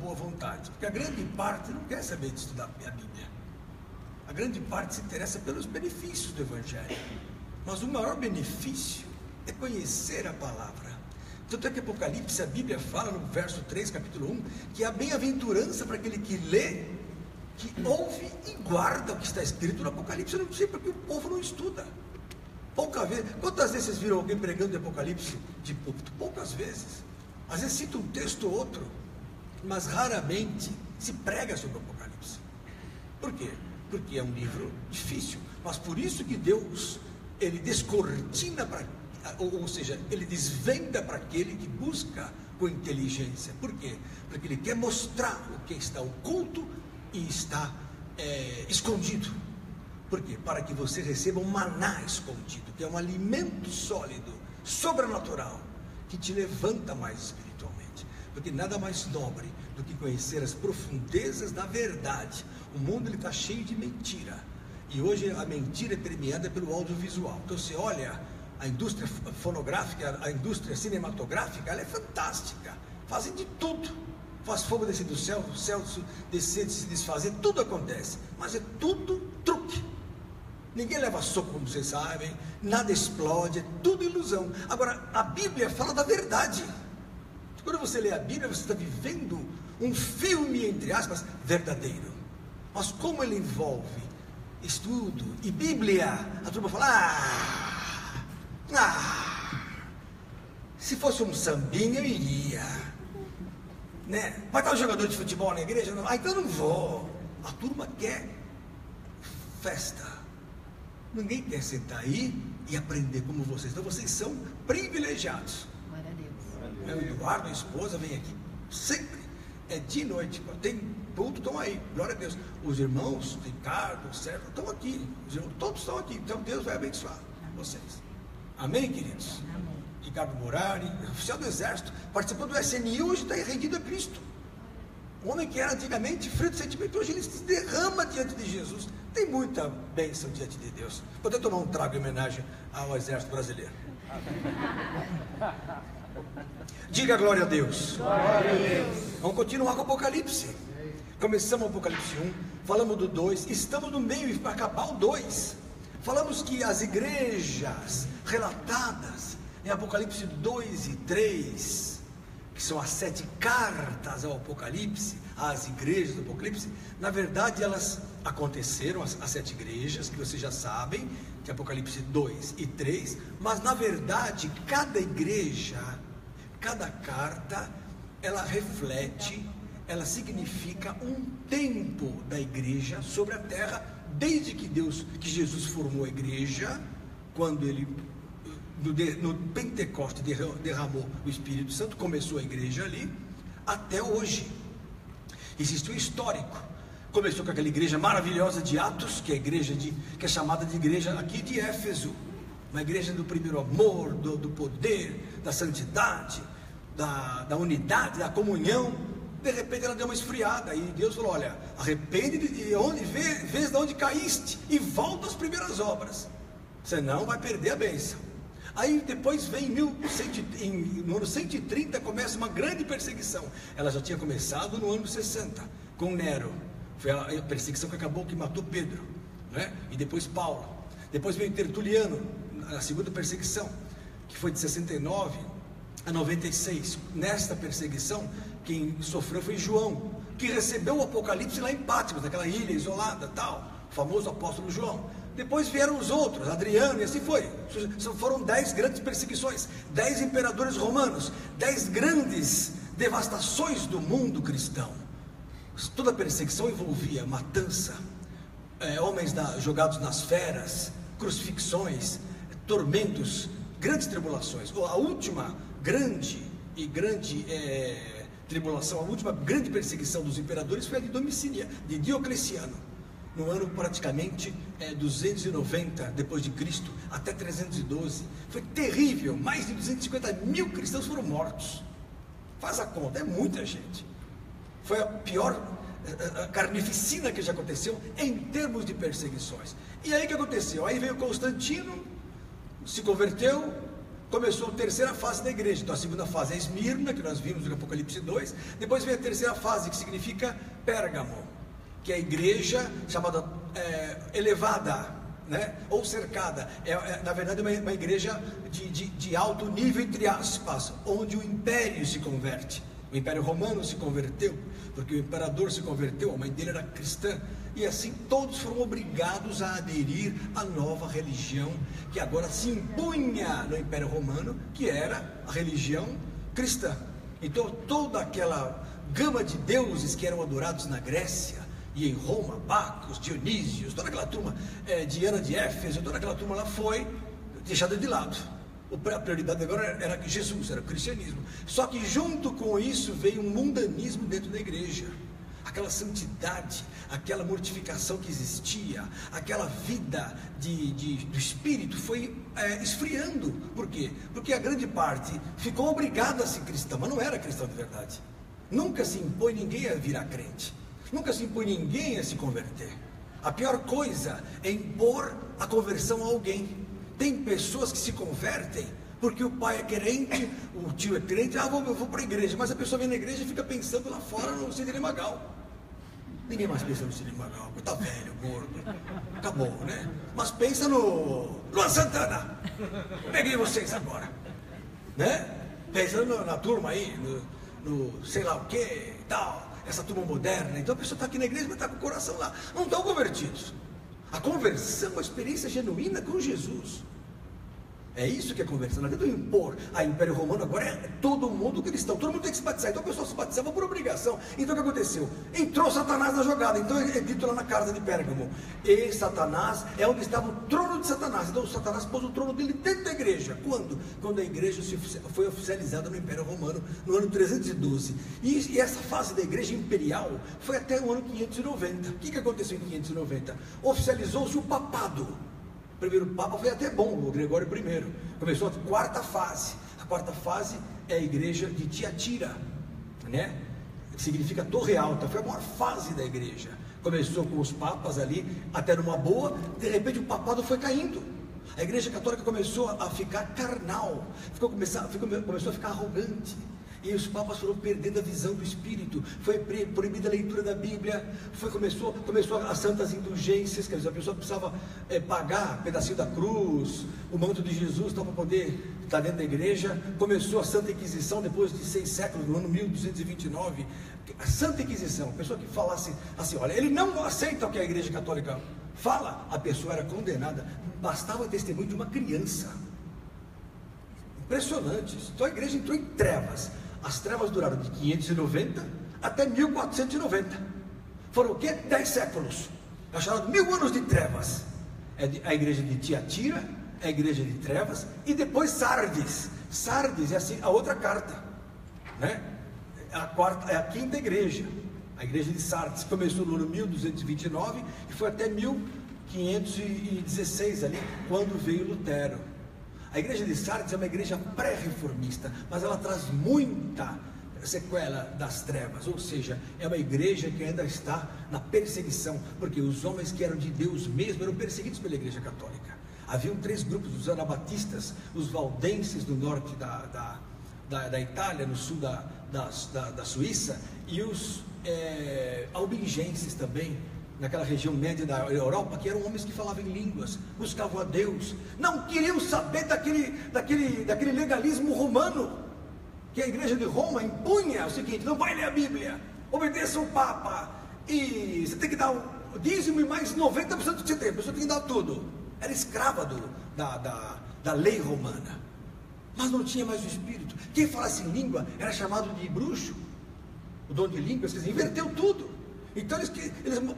boa vontade, porque a grande parte não quer saber de estudar a Bíblia. A grande parte se interessa pelos benefícios do Evangelho, mas o maior benefício é conhecer a palavra. Tanto é que Apocalipse, a Bíblia fala no verso 3, capítulo 1, que a bem-aventurança para aquele que lê, que ouve e guarda o que está escrito no Apocalipse. Eu não sei porque o povo não estuda. Poucas vezes. Quantas vezes vocês viram alguém pregando de Apocalipse de púlpito? Poucas vezes. Às vezes cita um texto ou outro, mas raramente se prega sobre o Apocalipse. Por quê? Porque é um livro difícil, mas por isso que Deus, ele descortina, ou seja, ele desvenda para aquele que busca com inteligência. Por quê? Porque ele quer mostrar o que está oculto e está escondido. Por quê? Para que você receba um maná escondido, que é um alimento sólido, sobrenatural, que te levanta mais espiritualmente. Porque nada mais nobre do que conhecer as profundezas da verdade. O mundo está cheio de mentira, e hoje a mentira é permeada pelo audiovisual. Então você olha a indústria fonográfica, a indústria cinematográfica, ela é fantástica, fazem de tudo, faz fogo descer do céu, o céu descer, se desfazer, tudo acontece, mas é tudo truque. Ninguém leva soco, como vocês sabem, nada explode, é tudo ilusão. Agora, a Bíblia fala da verdade. Quando você lê a Bíblia, você está vivendo um filme, entre aspas, verdadeiro. Mas como ele envolve estudo e Bíblia, a turma fala, se fosse um sambinha eu iria, né? Vai estar um jogador de futebol na igreja? Não. Então eu não vou. A turma quer festa. Ninguém quer sentar aí e aprender como vocês. Então vocês são privilegiados. Glória a Deus. Meu Eduardo, a esposa, vem aqui sempre. É dia e noite. Tem ponto, estão aí. Glória a Deus. Os irmãos, Ricardo, Sérgio, estão aqui. Os irmãos, todos estão aqui. Então Deus vai abençoar vocês. Amém, queridos? Amém. Ricardo Morari, oficial do Exército, participou do SNI, hoje está rendido a Cristo. O homem que era antigamente frio de sentimento, hoje ele se derrama diante de Jesus. Tem muita bênção diante de Deus. Poder tomar um trago em homenagem ao Exército Brasileiro. Diga glória a Deus. Glória a Deus. Vamos continuar com o Apocalipse. Começamos o Apocalipse 1, falamos do 2, estamos no meio e para acabar o 2. Falamos que as igrejas relatadas em Apocalipse 2 e 3, que são as 7 cartas ao Apocalipse, às igrejas do Apocalipse, na verdade elas aconteceram, as 7 igrejas, que vocês já sabem, que é Apocalipse 2 e 3, mas na verdade cada igreja, cada carta, ela reflete, ela significa um tempo da igreja sobre a terra, desde que Jesus formou a igreja, quando ele no Pentecoste derramou o Espírito Santo, começou a igreja ali, até hoje. Existe um histórico. Começou com aquela igreja maravilhosa de Atos, que é a igreja que é chamada de igreja aqui de Éfeso, uma igreja do primeiro amor, do poder, da santidade, da unidade, da comunhão. De repente ela deu uma esfriada, e Deus falou: olha, arrepende-te vês de onde caíste, e volta às primeiras obras, senão vai perder a bênção. Aí depois vem no ano 130 começa uma grande perseguição. Ela já tinha começado no ano 60 com Nero. Foi a perseguição que acabou, que matou Pedro, né? E depois Paulo. Depois veio Tertuliano, a segunda perseguição, que foi de 69 a 96. Nesta perseguição quem sofreu foi João, que recebeu o Apocalipse lá em Patmos, naquela ilha isolada, tal, o famoso apóstolo João. Depois vieram os outros, Adriano, e assim foi. Foram 10 grandes perseguições, 10 imperadores romanos, 10 grandes devastações do mundo cristão. Toda perseguição envolvia matança, homens jogados nas feras, crucifixões, tormentos, grandes tribulações. A última grande tribulação, a última grande perseguição dos imperadores foi a de Diocleciano, no ano praticamente 290 depois de Cristo, até 312. Foi terrível, mais de 250 mil cristãos foram mortos. Faz a conta, é muita gente. Foi a pior carnificina que já aconteceu em termos de perseguições. E aí o que aconteceu? Aí veio Constantino, se converteu, começou a terceira fase da igreja. Então a segunda fase é Esmirna, que nós vimos no Apocalipse 2. Depois vem a terceira fase, que significa Pérgamo, que é a igreja chamada elevada, né? Ou cercada. Na verdade uma igreja de alto nível, entre aspas, onde o império se converte. O Império Romano se converteu, porque o imperador se converteu, a mãe dele era cristã, e assim todos foram obrigados a aderir à nova religião que agora se impunha no Império Romano, que era a religião cristã. Então toda aquela gama de deuses que eram adorados na Grécia e em Roma, Bacos, Dionísios, toda aquela turma, Diana de Éfeso, toda aquela turma lá foi deixada de lado. A prioridade agora era Jesus, era o cristianismo. Só que junto com isso veio um mundanismo dentro da igreja. Aquela santidade, aquela mortificação que existia, aquela vida do espírito foi esfriando. Por quê? Porque a grande parte ficou obrigada a ser cristã, mas não era cristão de verdade. Nunca se impõe ninguém a virar crente, nunca se impõe ninguém a se converter. A pior coisa é impor a conversão a alguém. Tem pessoas que se convertem porque o pai é crente, o tio é crente, eu vou para a igreja, mas a pessoa vem na igreja e fica pensando lá fora no Sidney Magal. Ninguém mais pensa no Sidney Magal, porque está velho, gordo, acabou, né? Mas pensa no Luan Santana. Peguei vocês agora, né? Pensando na turma aí, no sei lá o que e tal, essa turma moderna. Então a pessoa está aqui na igreja, mas está com o coração lá, não estão convertidos. A conversão é uma experiência genuína com Jesus. É isso que é conversão. Não adianta impor. A Império Romano agora é todo mundo cristão, todo mundo tem que se batizar. Então a pessoa se batizava por obrigação. Então o que aconteceu? Entrou Satanás na jogada. Então é dito lá na carta de Pérgamo, e Satanás é onde estava o trono de Satanás. Então Satanás pôs o trono dele dentro da igreja. Quando? Quando a igreja foi oficializada no Império Romano, no ano 312. E essa fase da igreja imperial foi até o ano 590. O que aconteceu em 590? Oficializou-se o papado. O primeiro papa foi até bom, o Gregório I. Começou a quarta fase. A quarta fase é a igreja de Tiatira, né? Que significa torre alta. Foi a maior fase da igreja. Começou com os papas ali, até numa boa. De repente o papado foi caindo. A igreja católica começou a ficar carnal, começou a ficar arrogante. E os papas foram perdendo a visão do Espírito. Foi proibida a leitura da Bíblia. Começou as santas indulgências. Quer dizer, a pessoa precisava pagar um pedacinho da cruz, o manto de Jesus, para poder estar dentro da igreja. Começou a Santa Inquisição depois de 6 séculos, no ano 1229. A Santa Inquisição, a pessoa que falasse assim, olha, ele não aceita o que a igreja católica fala, a pessoa era condenada. Bastava o testemunho de uma criança. Impressionante. Então a igreja entrou em trevas. As trevas duraram de 590 até 1490. Foram o quê? 10 séculos. É chamado 1000 anos de trevas. É a igreja de Tiatira, é a igreja de trevas, e depois Sardes. Sardes é assim, a outra carta, né? É a quinta igreja. A igreja de Sardes começou no ano 1229 e foi até 1516 ali, quando veio Lutero. A igreja de Sardes é uma igreja pré-reformista, mas ela traz muita sequela das trevas, ou seja, é uma igreja que ainda está na perseguição, porque os homens que eram de Deus mesmo eram perseguidos pela igreja católica. Haviam 3 grupos: os anabatistas, os valdenses do norte da Itália, no sul da Suíça, e os albingenses também, naquela região média da Europa, que eram homens que falavam em línguas, buscavam a Deus, não queriam saber daquele legalismo romano, que a igreja de Roma impunha o seguinte: não vai ler a Bíblia, obedeça ao Papa, e você tem que dar o dízimo e mais 90% do que você tem, a pessoa tem que dar tudo. Era escrava da lei romana, mas não tinha mais o Espírito. Quem falasse em língua era chamado de bruxo, o dom de línguas, quer dizer, inverteu tudo. Então eles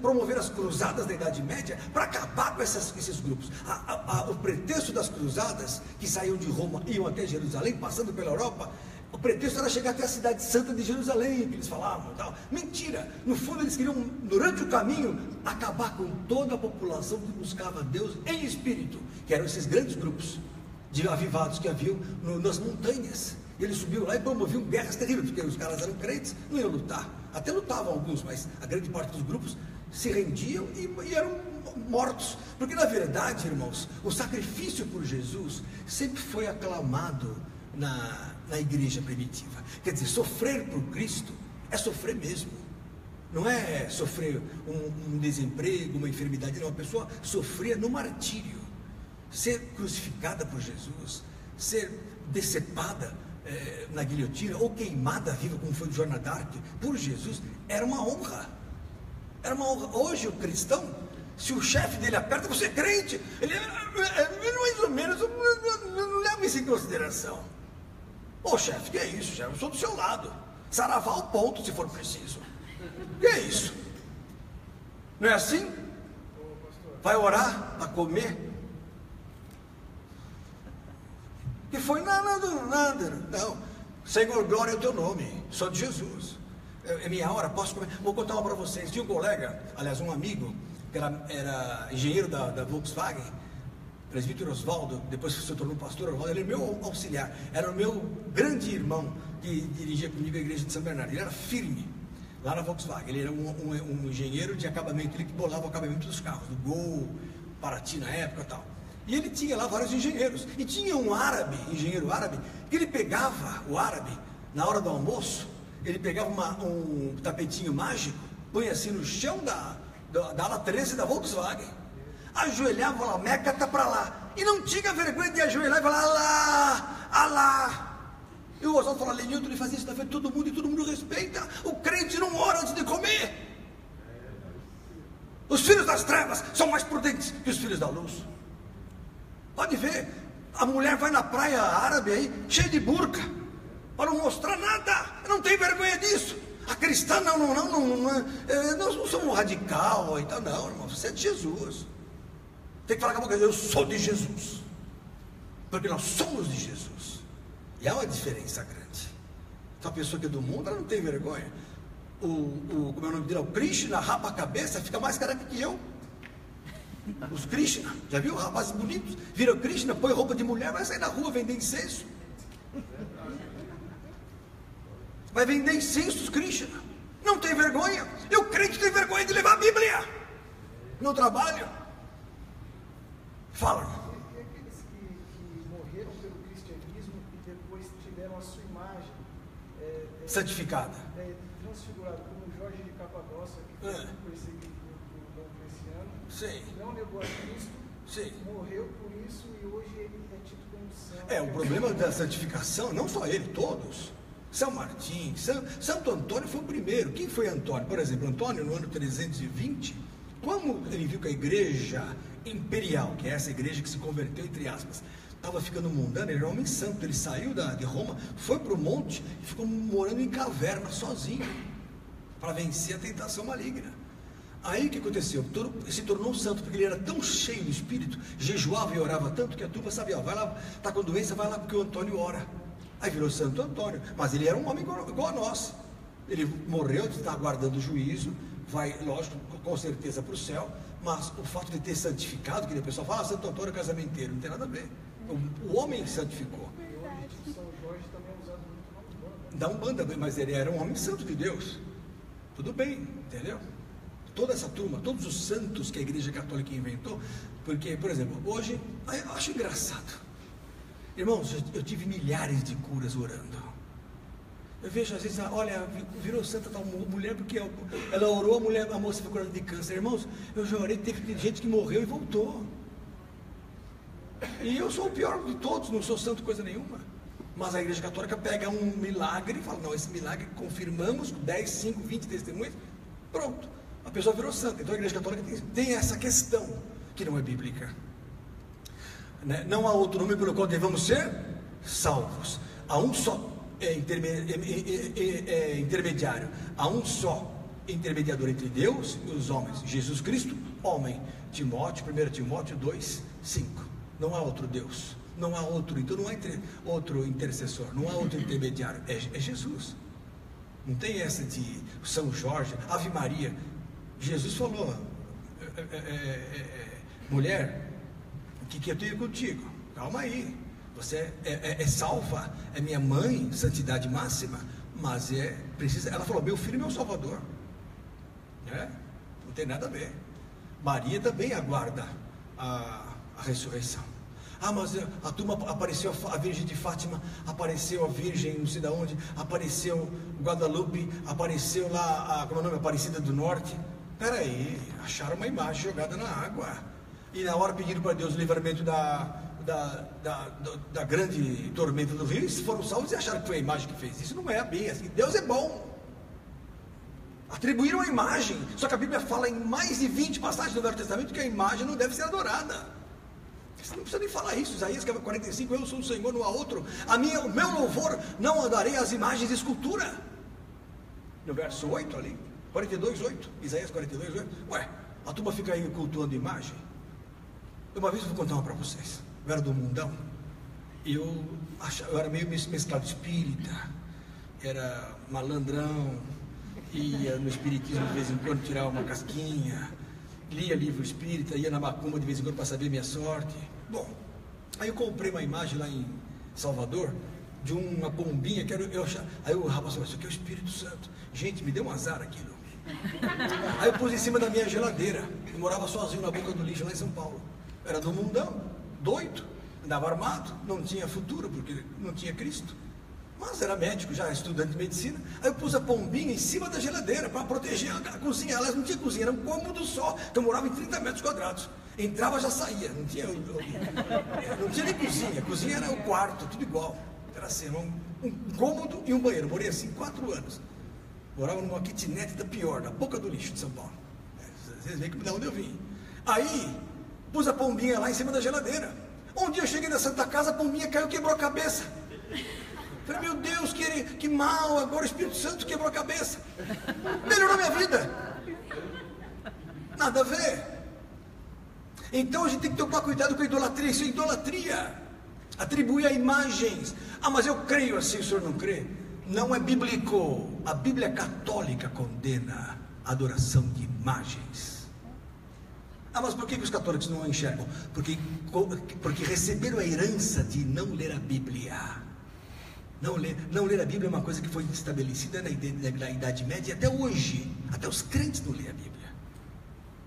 promoveram as cruzadas da Idade Média para acabar com esses grupos. O pretexto das cruzadas, que saíam de Roma e iam até Jerusalém, passando pela Europa, o pretexto era chegar até a cidade santa de Jerusalém, que eles falavam tal. Mentira! No fundo eles queriam, durante o caminho, acabar com toda a população que buscava Deus em espírito, que eram esses grandes grupos de avivados que haviam nas montanhas. E eles subiam lá e promoviam guerras terríveis, porque os caras eram crentes, não iam lutar. Até lutavam alguns, mas a grande parte dos grupos se rendiam e eram mortos. Porque na verdade, irmãos, o sacrifício por Jesus sempre foi aclamado na igreja primitiva. Quer dizer, sofrer por Cristo é sofrer mesmo. Não é sofrer um desemprego, uma enfermidade, não. A pessoa sofria no martírio. Ser crucificada por Jesus, ser decepada na guilhotina, ou queimada viva, como foi Joana d'Arc, por Jesus, era uma honra. Era uma honra. Hoje o cristão, se o chefe dele aperta, você é crente, ele mais ou menos não leva isso em consideração. Ô chefe, que é isso, chefe? Eu sou do seu lado. Saravá ao ponto, se for preciso. Que é isso? Não é assim? Vai orar para comer? Que foi nada, não. Senhor, glória ao teu nome, sou de Jesus. É minha hora, posso comer? Vou contar uma para vocês. Tinha um colega, aliás, um amigo, que era engenheiro da Volkswagen, presbítero Oswaldo, depois se tornou pastor Oswaldo, ele era meu auxiliar, era o meu grande irmão que dirigia comigo a igreja de São Bernardo. Ele era firme lá na Volkswagen, ele era um engenheiro de acabamento, ele que bolava o acabamento dos carros, do Gol, Paraty na época e tal. E ele tinha lá vários engenheiros, e tinha um árabe, engenheiro árabe, que ele pegava o árabe, na hora do almoço, ele pegava um tapetinho mágico, põe assim no chão da ala 13 da Volkswagen, ajoelhava lá, Meca tá para lá, e não tinha vergonha de ajoelhar e falar, Alá, Alá. E o Oswaldo falou, Lenilton, ele fazia isso na frente de todo mundo, e todo mundo respeita. O crente não ora antes de comer. Os filhos das trevas são mais prudentes que os filhos da luz. Pode ver, a mulher vai na praia árabe aí, cheia de burca, para não mostrar nada, não tem vergonha disso. A cristã não somos radical, então não, irmão, você é de Jesus. Tem que falar com a boca, eu sou de Jesus, porque nós somos de Jesus. E há uma diferença grande. Então a pessoa que é do mundo, ela não tem vergonha. Como é o nome dele? O Krishna rapa a cabeça, fica mais careca que eu. Os Krishna, já viu? Rapazes bonitos, viram Krishna, põe roupa de mulher, vai sair na rua vender incenso. Vai vender incensos Krishna. Não tem vergonha. E o crente tem vergonha de levar a Bíblia no trabalho. Fala. E aqueles que morreram pelo cristianismo e depois tiveram a sua imagem santificada, transfigurada, como Jorge de Capadócia, que foi perseguido por Dom Cristiano. Sim. Não negou a Cristo. Sim. Morreu por isso e hoje ele é tido como santo. O problema da santificação, não só ele, todos. São Martim, Santo Antônio foi o primeiro. Quem foi Antônio? Por exemplo, Antônio no ano 320, como ele viu que a igreja imperial, que é essa igreja que se converteu, entre aspas, estava ficando mundana, ele era um homem santo, ele saiu de Roma, foi para o monte e ficou morando em caverna sozinho, para vencer a tentação maligna. Aí o que aconteceu? Se tornou santo, porque ele era tão cheio do espírito, jejuava e orava tanto, que a turma sabia, vai lá, está com doença, vai lá porque o Antônio ora. Aí virou Santo Antônio, mas ele era um homem igual a nós. Ele morreu, está aguardando o juízo, vai, lógico, com certeza para o céu, mas o fato de ter santificado, que o pessoal fala, Santo Antônio é casamenteiro, não tem nada a ver. O homem santificou. E hoje São Jorge também é usado muito na Umbanda, mas ele era um homem santo de Deus. Tudo bem, entendeu? Toda essa turma, todos os santos que a Igreja Católica inventou, porque, por exemplo, hoje, eu acho engraçado. Irmãos, eu tive milhares de curas orando. Eu vejo às vezes, olha, virou santa tal mulher porque ela orou, a moça foi curada de câncer. Irmãos, eu já orei, teve gente que morreu e voltou. E eu sou o pior de todos, não sou santo coisa nenhuma. Mas a Igreja Católica pega um milagre e fala, não, esse milagre confirmamos, 10, 5, 20 testemunhas, pronto, a pessoa virou santa. Então a Igreja Católica tem essa questão, que não é bíblica. Não há outro nome pelo qual devemos ser salvos. Há um só intermediário. Há um só intermediador entre Deus e os homens, Jesus Cristo, homem. 1 Timóteo 2, 5. Não há outro Deus, não há outro, então não há outro intercessor, não há outro intermediário, é Jesus. Não tem essa de São Jorge, Ave Maria. Jesus falou, mulher, o que eu tenho contigo? Calma aí, você é salva, é minha mãe, santidade máxima, mas precisa. Ela falou, meu filho é meu salvador, não tem nada a ver. Maria também aguarda a ressurreição. Mas a turma apareceu, a Virgem de Fátima, apareceu a Virgem não sei de onde, apareceu Guadalupe, apareceu lá como é o nome? Aparecida do Norte. Peraí, acharam uma imagem jogada na água, e na hora pediram para Deus o livramento da grande tormenta do rio, eles foram salvos e acharam que foi a imagem que fez isso. Não é bem assim. Deus é bom. Atribuíram a imagem, só que a Bíblia fala em mais de 20 passagens do Velho Testamento que a imagem não deve ser adorada. Você não precisa nem falar isso. Isaías 45, eu sou o Senhor, não há outro. O meu louvor não andarei às imagens de escultura. No verso 8 ali, 42, 8, Isaías 42, 8. A turma fica aí cultuando imagem. Uma vez eu vou contar uma para vocês. Eu era do mundão, eu era meio mesclado espírita, era malandrão, ia no espiritismo de vez em quando, tirava uma casquinha, lia livro espírita, ia na macumba de vez em quando para saber minha sorte. Bom, aí eu comprei uma imagem lá em Salvador de uma pombinha que aí o rapaz falou: isso aqui é o Espírito Santo. Gente, me deu um azar aquilo. Aí eu pus em cima da minha geladeira. Eu morava sozinho na Boca do Lixo lá em São Paulo. Era do mundão, doido, andava armado, não tinha futuro porque não tinha Cristo. Mas era médico já, estudante de medicina. Aí eu pus a pombinha em cima da geladeira para proteger a cozinha. Elas não tinha cozinha, era um cômodo só. Então eu morava em 30 metros quadrados. Entrava, já saía. Não tinha nem cozinha. A cozinha era o quarto, tudo igual. Era assim, um cômodo e um banheiro. Eu morei assim 4 anos. Morava numa kitnet da pior, da Boca do Lixo de São Paulo. Vocês veem de onde eu vim. Aí pus a pombinha lá em cima da geladeira. Um dia eu cheguei na Santa Casa, a pombinha caiu e quebrou a cabeça. Falei: meu Deus, que mal, agora o Espírito Santo quebrou a cabeça. Melhorou minha vida. Nada a ver. Então a gente tem que tomar cuidado com a idolatria. Isso é idolatria. Atribuir a imagens. Mas eu creio assim, o senhor não crê? Não é bíblico. A Bíblia católica condena a adoração de imagens. Mas por que os católicos não enxergam? Porque receberam a herança de não ler a Bíblia. Não ler a Bíblia é uma coisa que foi estabelecida na Idade Média e até hoje. Até os crentes não lêem a Bíblia.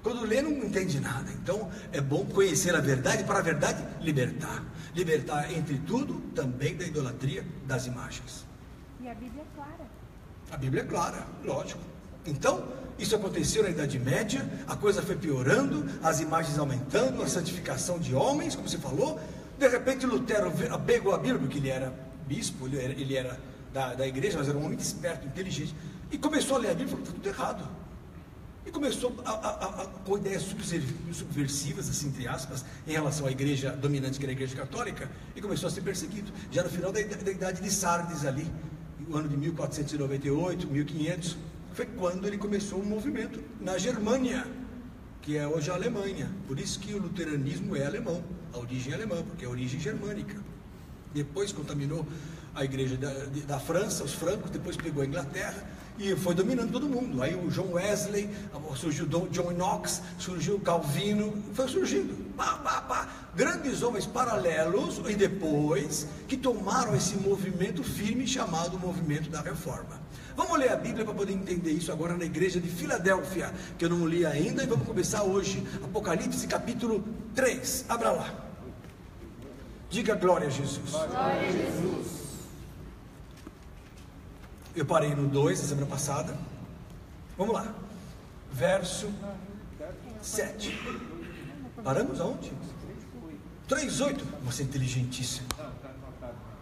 Quando lê, não entende nada. Então é bom conhecer a verdade para a verdade libertar. Libertar entre tudo, também da idolatria das imagens. E a Bíblia é clara. A Bíblia é clara, lógico. Então, isso aconteceu na Idade Média, a coisa foi piorando, as imagens aumentando, a santificação de homens, como você falou. De repente Lutero pegou a Bíblia, porque ele era bispo, ele era da igreja, mas era um homem esperto, inteligente, e começou a ler a Bíblia e falou: está tudo errado. E começou com ideias subversivas, assim, entre aspas, em relação à igreja dominante, que era a igreja católica, e começou a ser perseguido, já no final da idade de Sardes ali, no ano de 1498, 1500, foi quando ele começou um movimento na Germânia, que é hoje a Alemanha. Por isso que o luteranismo é alemão, a origem é alemã, porque é a origem germânica. Depois contaminou a igreja da França, os francos, depois pegou a Inglaterra e foi dominando todo mundo. Aí o John Wesley, surgiu John Knox, surgiu Calvino, foi surgindo, grandes homens paralelos, e depois que tomaram esse movimento firme chamado movimento da Reforma. Vamos ler a Bíblia para poder entender isso agora na igreja de Filadélfia, que eu não li ainda, e vamos começar hoje. Apocalipse capítulo 3, abra lá. Diga glória a Jesus. Glória a Jesus. Eu parei no 2 na semana passada. Vamos lá. Verso 7. Paramos aonde? 3:8. Você é inteligentíssimo.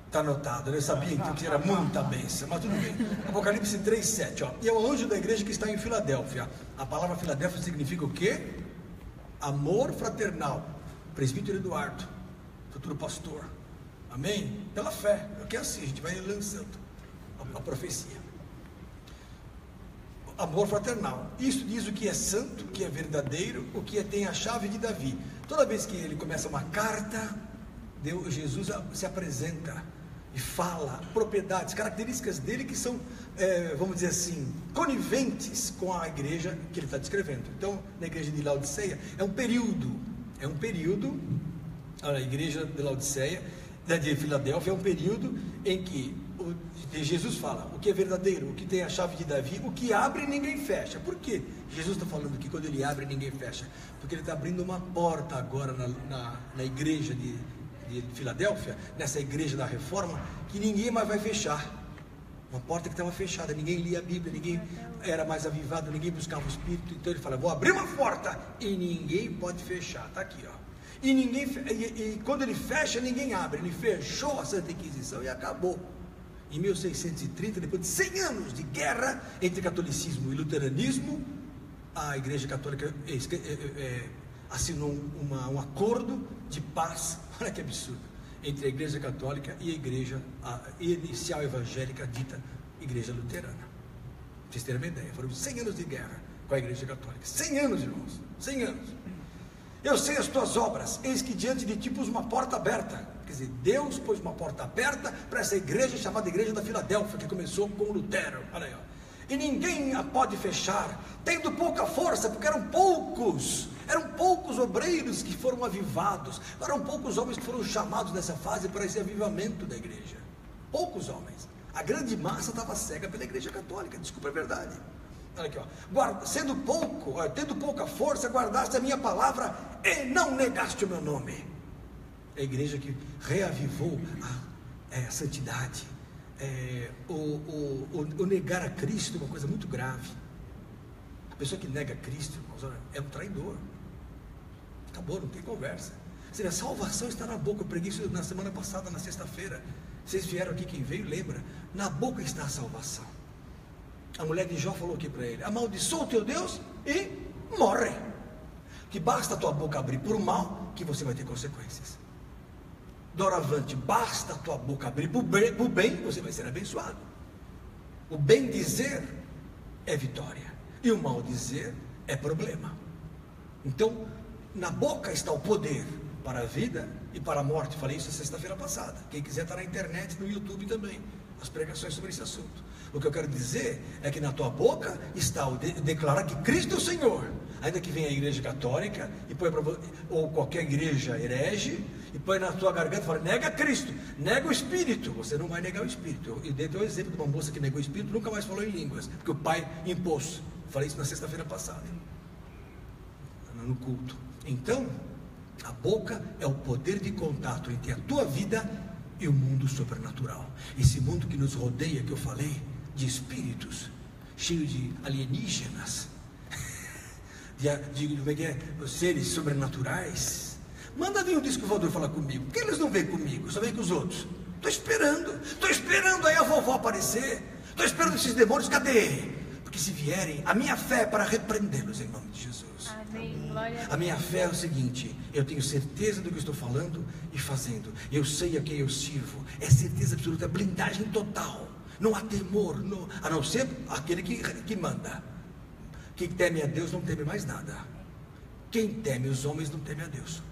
Está anotado. Eu sabia então que era muita bênção, mas tudo bem. Apocalipse 3:7. E é o anjo da igreja que está em Filadélfia. A palavra Filadélfia significa o quê? Amor fraternal. Presbítero Eduardo, futuro pastor. Amém? Pela fé. Porque é assim, a gente vai lançando a profecia. Amor fraternal. Isso diz o que é santo, o que é verdadeiro, o que tem a chave de Davi. Toda vez que ele começa uma carta, Jesus se apresenta e fala propriedades, características dele que são, vamos dizer assim, coniventes com a igreja que ele está descrevendo. Então, na igreja de Laodiceia, é um período, a igreja de Laodiceia, de Filadélfia, é um período em que Jesus fala, o que é verdadeiro, o que tem a chave de Davi, o que abre ninguém fecha. Por quê? Jesus está falando aqui, quando ele abre ninguém fecha, porque ele está abrindo uma porta agora na igreja de Filadélfia, nessa igreja da reforma, que ninguém mais vai fechar. Uma porta que estava fechada, ninguém lia a Bíblia, ninguém era mais avivado, ninguém buscava o Espírito. Então ele fala, vou abrir uma porta e ninguém pode fechar. Está aqui, ó. E quando ele fecha, ninguém abre. Ele fechou a Santa Inquisição e acabou. Em 1630, depois de 100 anos de guerra entre catolicismo e luteranismo, a Igreja Católica assinou um acordo de paz. Olha que absurdo, entre a Igreja Católica e a Igreja inicial evangélica dita Igreja Luterana. Pra vocês terem uma ideia, foram 100 anos de guerra com a Igreja Católica. 100 anos, irmãos, 100 anos. Eu sei as tuas obras, eis que diante de ti pus uma porta aberta. Quer dizer, Deus pôs uma porta aberta para essa igreja chamada Igreja da Filadélfia, que começou com Lutero. Olha aí, ó. E ninguém a pode fechar, tendo pouca força, porque eram poucos obreiros que foram avivados, eram poucos homens que foram chamados nessa fase para esse avivamento da igreja. Poucos homens. A grande massa estava cega pela Igreja Católica, desculpa, é verdade. Olha aqui, ó. Tendo pouca força, guardaste a minha palavra e não negaste o meu nome. É a igreja que reavivou a santidade. O negar a Cristo é uma coisa muito grave. A pessoa que nega Cristo, irmãos, é um traidor. Acabou, não tem conversa. Você vê, a salvação está na boca. Eu preguei isso na semana passada, na sexta-feira. Vocês vieram aqui, quem veio lembra. Na boca está a salvação. A mulher de Jó falou aqui para ele: amaldiçoa o teu Deus e morre. Que basta a tua boca abrir por mal, que você vai ter consequências. Doravante, basta a tua boca abrir por bem, você vai ser abençoado. O bem dizer é vitória, e o mal dizer é problema. Então, na boca está o poder para a vida e para a morte. Falei isso sexta-feira passada. Quem quiser está na internet, no YouTube também, as pregações sobre esse assunto. O que eu quero dizer é que na tua boca está o declarar que Cristo é o Senhor. Ainda que venha a igreja católica e põe ou qualquer igreja herege e põe na tua garganta e fala: nega Cristo, nega o Espírito. Você não vai negar o Espírito. Eu dei o exemplo de uma moça que negou o Espírito, nunca mais falou em línguas, porque o pai impôs. Falei isso na sexta-feira passada, no culto. Então, a boca é o poder de contato entre a tua vida e o mundo sobrenatural. Esse mundo que nos rodeia, que eu falei, de espíritos, cheio de alienígenas, de seres sobrenaturais. Manda vir um disco voador falar comigo. Por que eles não vêm comigo? Só vêm com os outros. Estou esperando aí a vovó aparecer. Estou esperando esses demônios, cadê? Porque se vierem, a minha fé é para repreendê-los em nome de Jesus. Amém. Glória a Deus. A minha fé é o seguinte: eu tenho certeza do que estou falando e fazendo. Eu sei a quem eu sirvo. É certeza absoluta, é blindagem total. Não há temor, a não ser aquele que manda. Quem teme a Deus não teme mais nada. Quem teme os homens não teme a Deus.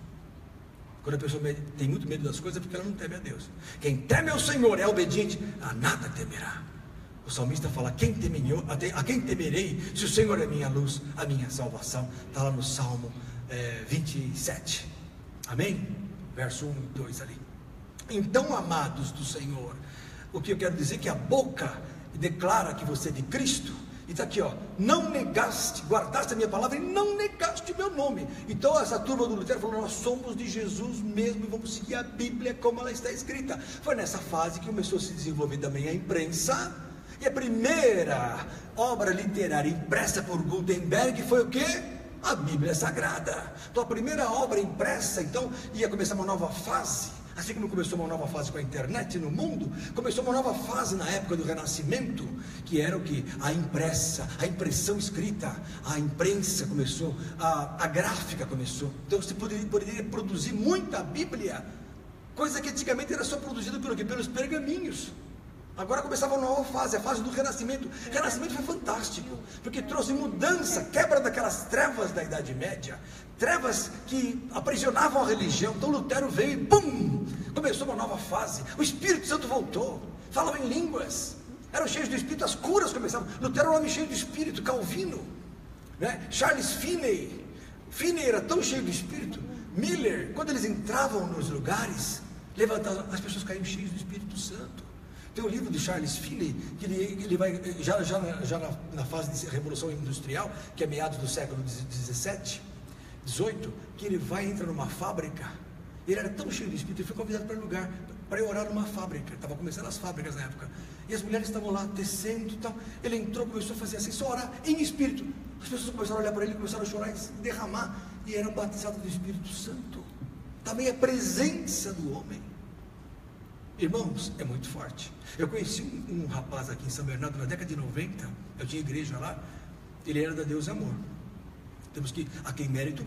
Quando a pessoa tem muito medo das coisas é porque ela não teme a Deus. Quem teme ao Senhor é obediente, a nada temerá. O salmista fala: a quem temerei, se o Senhor é minha luz, a minha salvação. Está lá no Salmo 27. Amém? Verso 1 e 2 ali. Então, amados do Senhor, o que eu quero dizer é que a boca declara que você é de Cristo. E está aqui, ó: não negaste, guardaste a minha palavra e não negaste o meu nome. Então essa turma do Lutero falou: nós somos de Jesus mesmo e vamos seguir a Bíblia como ela está escrita. Foi nessa fase que começou a se desenvolver também a imprensa. E a primeira obra literária impressa por Gutenberg foi o quê? A Bíblia Sagrada. Então a primeira obra impressa, então, ia começar uma nova fase. Assim como começou uma nova fase com a internet no mundo, começou uma nova fase na época do Renascimento, que era o que? A impressão escrita, a imprensa começou, a gráfica começou. Então você poderia produzir muita Bíblia, coisa que antigamente era só produzida pelos pergaminhos. Agora começava uma nova fase, a fase do Renascimento. O Renascimento foi fantástico, porque trouxe mudança, quebra daquelas trevas da Idade Média, trevas que aprisionavam a religião. Então Lutero veio e bum, começou uma nova fase. O Espírito Santo voltou, falavam em línguas, eram cheios do Espírito, as curas começavam. Lutero era um homem cheio do Espírito. Calvino, né? Charles Finney era tão cheio do Espírito. Miller, quando eles entravam nos lugares, levantavam, as pessoas caíam cheias do Espírito Santo. Tem um livro do Charles Finney, que ele vai, já na fase de Revolução Industrial, que é meados do século XVII, XVIII, que ele vai entrar numa fábrica. Ele era tão cheio de espírito, ele foi convidado para um lugar, para orar numa fábrica. Estava começando as fábricas na época. E as mulheres estavam lá tecendo e tal. Ele entrou, começou a fazer assim, só orar em espírito. As pessoas começaram a olhar para ele, começaram a chorar e se derramar. E eram batizados do Espírito Santo. Também a presença do homem. Irmãos, é muito forte. Eu conheci um rapaz aqui em São Bernardo na década de 90. Eu tinha igreja lá. Ele era da Deus Amor. Temos que, a quem mérito.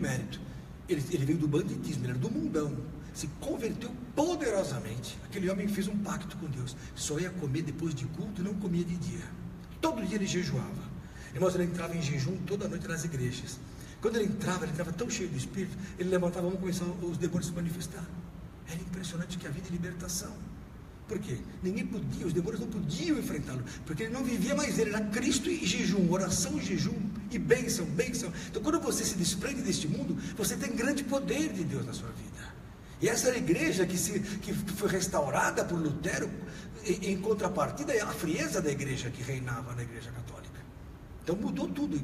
Ele veio do banditismo, ele era do mundão. Se converteu poderosamente. Aquele homem fez um pacto com Deus. Só ia comer depois de culto e não comia de dia. Todo dia ele jejuava. Irmãos, ele entrava em jejum toda noite nas igrejas. Quando ele entrava tão cheio do Espírito, ele levantava a mão e começava os demônios se manifestar. Era impressionante que havia de libertação. Por quê? Ninguém podia, os demônios não podiam enfrentá-lo, porque ele não vivia mais ele, era Cristo e jejum, oração e jejum, e bênção. Então quando você se desprende deste mundo, você tem grande poder de Deus na sua vida. E essa era a igreja que foi restaurada por Lutero, em contrapartida a frieza da igreja que reinava na igreja católica. Então mudou tudo.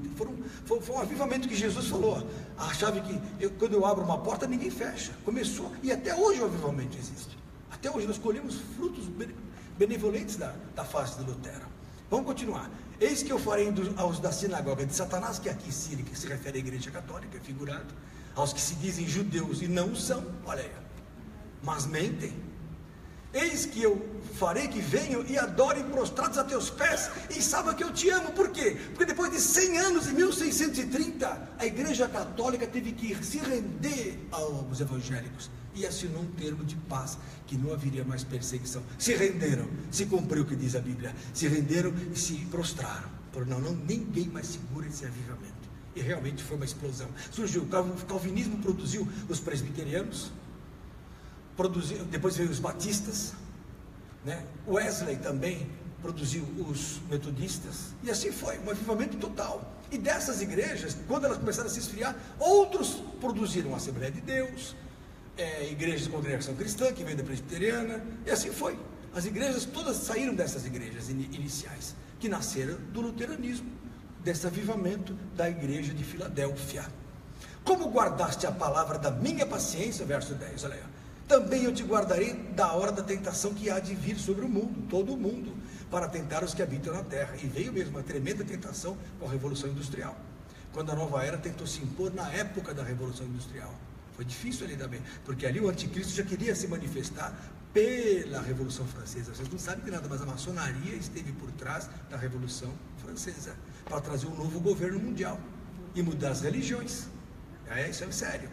Foi um avivamento que Jesus falou. A chave que quando eu abro uma porta, ninguém fecha. Começou, e até hoje o avivamento existe. Até hoje nós colhemos frutos benevolentes da face de Lutero. Vamos continuar. Eis que eu farei aos da sinagoga de Satanás, que aqui se refere à igreja católica, figurado, aos que se dizem judeus e não são, olha aí, mas mentem. Eis que eu farei que venham e adorem prostrados a teus pés, e saibam que eu te amo. Por quê? Porque depois de 100 anos, em 1630, a igreja católica teve que se render aos evangélicos, e assinou um termo de paz, que não haveria mais perseguição. Se renderam, se cumpriu o que diz a Bíblia, se renderam e se prostraram. Ninguém mais segura esse avivamento. E realmente foi uma explosão. Surgiu, o calvinismo produziu os presbiterianos, depois veio os batistas, né? Wesley também produziu os metodistas, e assim foi, um avivamento total. E dessas igrejas, quando elas começaram a se esfriar, outros produziram a Assembleia de Deus, igrejas de congregação cristã, que veio da presbiteriana, e assim foi. As igrejas todas saíram dessas igrejas iniciais, que nasceram do luteranismo, desse avivamento da igreja de Filadélfia. Como guardaste a palavra da minha paciência, verso 10, olha aí, também eu te guardarei da hora da tentação que há de vir sobre o mundo, todo o mundo, para tentar os que habitam na terra. E veio mesmo uma tremenda tentação com a Revolução Industrial, quando a nova era tentou se impor na época da Revolução Industrial. Foi difícil ali também, porque ali o anticristo já queria se manifestar pela Revolução Francesa. Vocês não sabem de nada, mas a maçonaria esteve por trás da Revolução Francesa, para trazer um novo governo mundial e mudar as religiões. Isso é sério.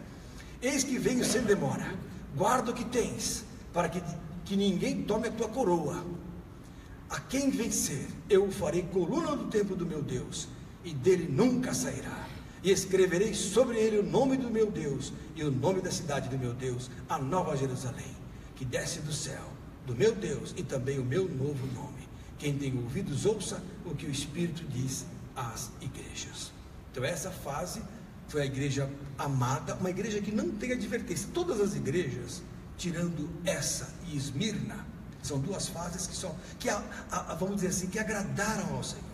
Eis que venho sem demora, guarda o que tens, para que ninguém tome a tua coroa. A quem vencer, eu o farei coluna do templo do meu Deus, e dele nunca sairá. E escreverei sobre ele o nome do meu Deus, e o nome da cidade do meu Deus, a Nova Jerusalém, que desce do céu, do meu Deus, e também o meu novo nome. Quem tem ouvidos, ouça o que o Espírito diz às igrejas. Então essa fase foi a igreja amada, uma igreja que não tem advertência. Todas as igrejas, tirando essa e Esmirna, são duas fases vamos dizer assim, que agradaram ao Senhor.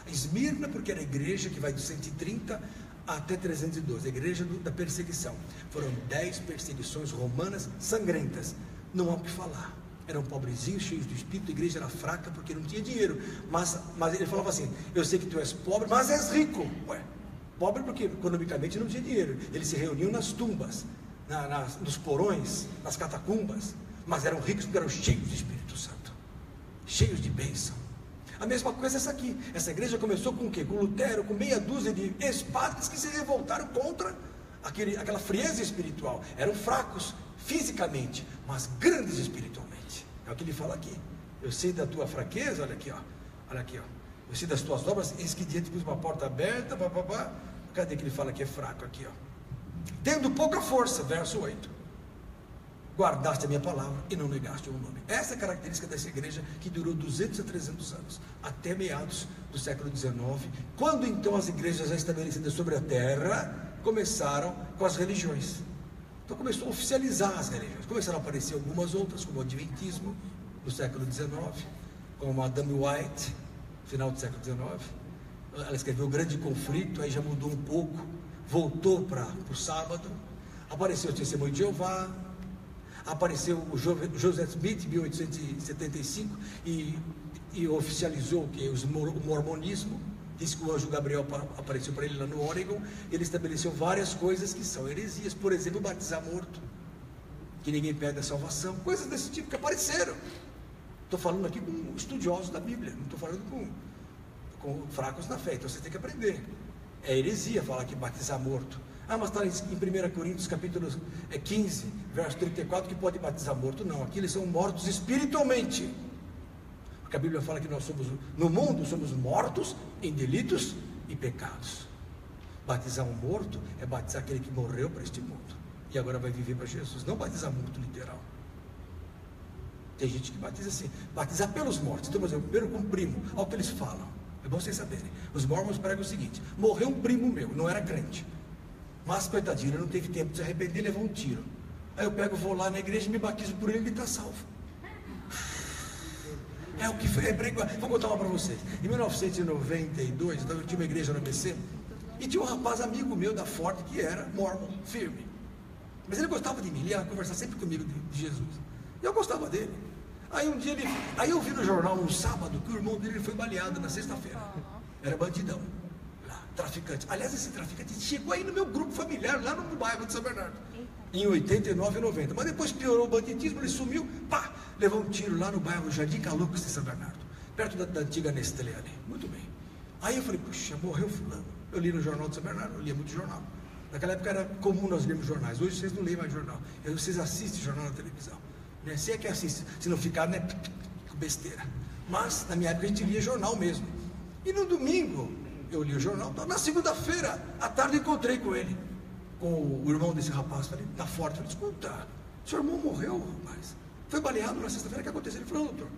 A Esmirna, porque era a igreja que vai de 130 até 312, a igreja da perseguição. Foram 10 perseguições romanas sangrentas, não há o que falar. Eram pobrezinhos, cheios do Espírito, a igreja era fraca porque não tinha dinheiro, mas ele falava assim, eu sei que tu és pobre, mas és rico. Pobre porque economicamente não tinha dinheiro. Eles se reuniam nas tumbas, nos porões, nas catacumbas, mas eram ricos porque eram cheios do Espírito Santo, cheios de bênção. A mesma coisa essa aqui. Essa igreja começou com o quê? Com Lutero, com meia dúzia de ex-padres que se revoltaram contra aquela frieza espiritual. Eram fracos fisicamente, mas grandes espiritualmente. É o que ele fala aqui. Eu sei da tua fraqueza, olha aqui, ó. Eu sei das tuas obras, eis que diante de uma porta aberta, Cadê que ele fala que é fraco aqui, ó? Tendo pouca força, verso 8. Guardaste a minha palavra e não negaste o meu nome. Essa é a característica dessa igreja que durou 200 a 300 anos, até meados do século XIX, quando então as igrejas já estabelecidas sobre a terra começaram com as religiões. Então começou a oficializar as religiões, começaram a aparecer algumas outras, como o Adventismo, no século XIX, como Madame White, final do século XIX. Ela escreveu O Grande Conflito, aí já mudou um pouco, voltou para o sábado. Apareceu o Testemunho de Jeová, apareceu o Joseph Smith, em 1875, e oficializou o mormonismo. Disse que o anjo Gabriel apareceu para ele lá no Oregon. Ele estabeleceu várias coisas que são heresias, por exemplo, batizar morto, que ninguém perde a salvação, coisas desse tipo que apareceram. Estou falando aqui com estudiosos da Bíblia, não estou falando com fracos na fé, então você tem que aprender. É heresia falar que batizar morto. Mas está em 1 Coríntios capítulo 15, verso 34, que pode batizar morto. Não, aqui eles são mortos espiritualmente. Porque a Bíblia fala que nós somos, no mundo, somos mortos em delitos e pecados. Batizar um morto é batizar aquele que morreu para este mundo e agora vai viver para Jesus, não batizar morto literal. Tem gente que batiza assim, batizar pelos mortos. Então, por exemplo, primeiro com um primo, olha o que eles falam, é bom vocês saberem. Os mormons pregam o seguinte: morreu um primo meu, não era crente, mas coitadinho, ele não teve tempo de se arrepender e levou um tiro. Aí eu pego, vou lá na igreja, me batizo por ele, ele está salvo. É o que foi. Vou contar uma para vocês. Em 1992, eu tinha uma igreja no ABC, e tinha um rapaz amigo meu da Ford que era mormon, firme. Mas ele gostava de mim, ele ia conversar sempre comigo de Jesus. E eu gostava dele. Aí um dia aí eu vi no jornal um sábado que o irmão dele foi baleado na sexta-feira. Era bandidão, lá, traficante. Aliás, esse traficante chegou aí no meu grupo familiar, lá no bairro de São Bernardo, em 89 e 90. Mas depois piorou o banditismo, ele sumiu, levou um tiro lá no bairro Jardim Calucos de São Bernardo, perto da antiga Nestlé ali. Muito bem. Aí eu falei, puxa, morreu fulano. Eu li no jornal de São Bernardo, eu lia muito jornal. Naquela época era comum nós lermos jornais. Hoje vocês não leem mais jornal. Vocês assistem jornal na televisão, né? Se é que assiste, se não ficar, né, com besteira. Mas na minha época a gente lia jornal mesmo. E no domingo eu li o jornal. Então, na segunda-feira à tarde encontrei com ele, com o irmão desse rapaz. Falei, tá forte. Falei, escuta, seu irmão morreu, rapaz. Foi baleado na sexta-feira. O que aconteceu? Ele falou, doutor,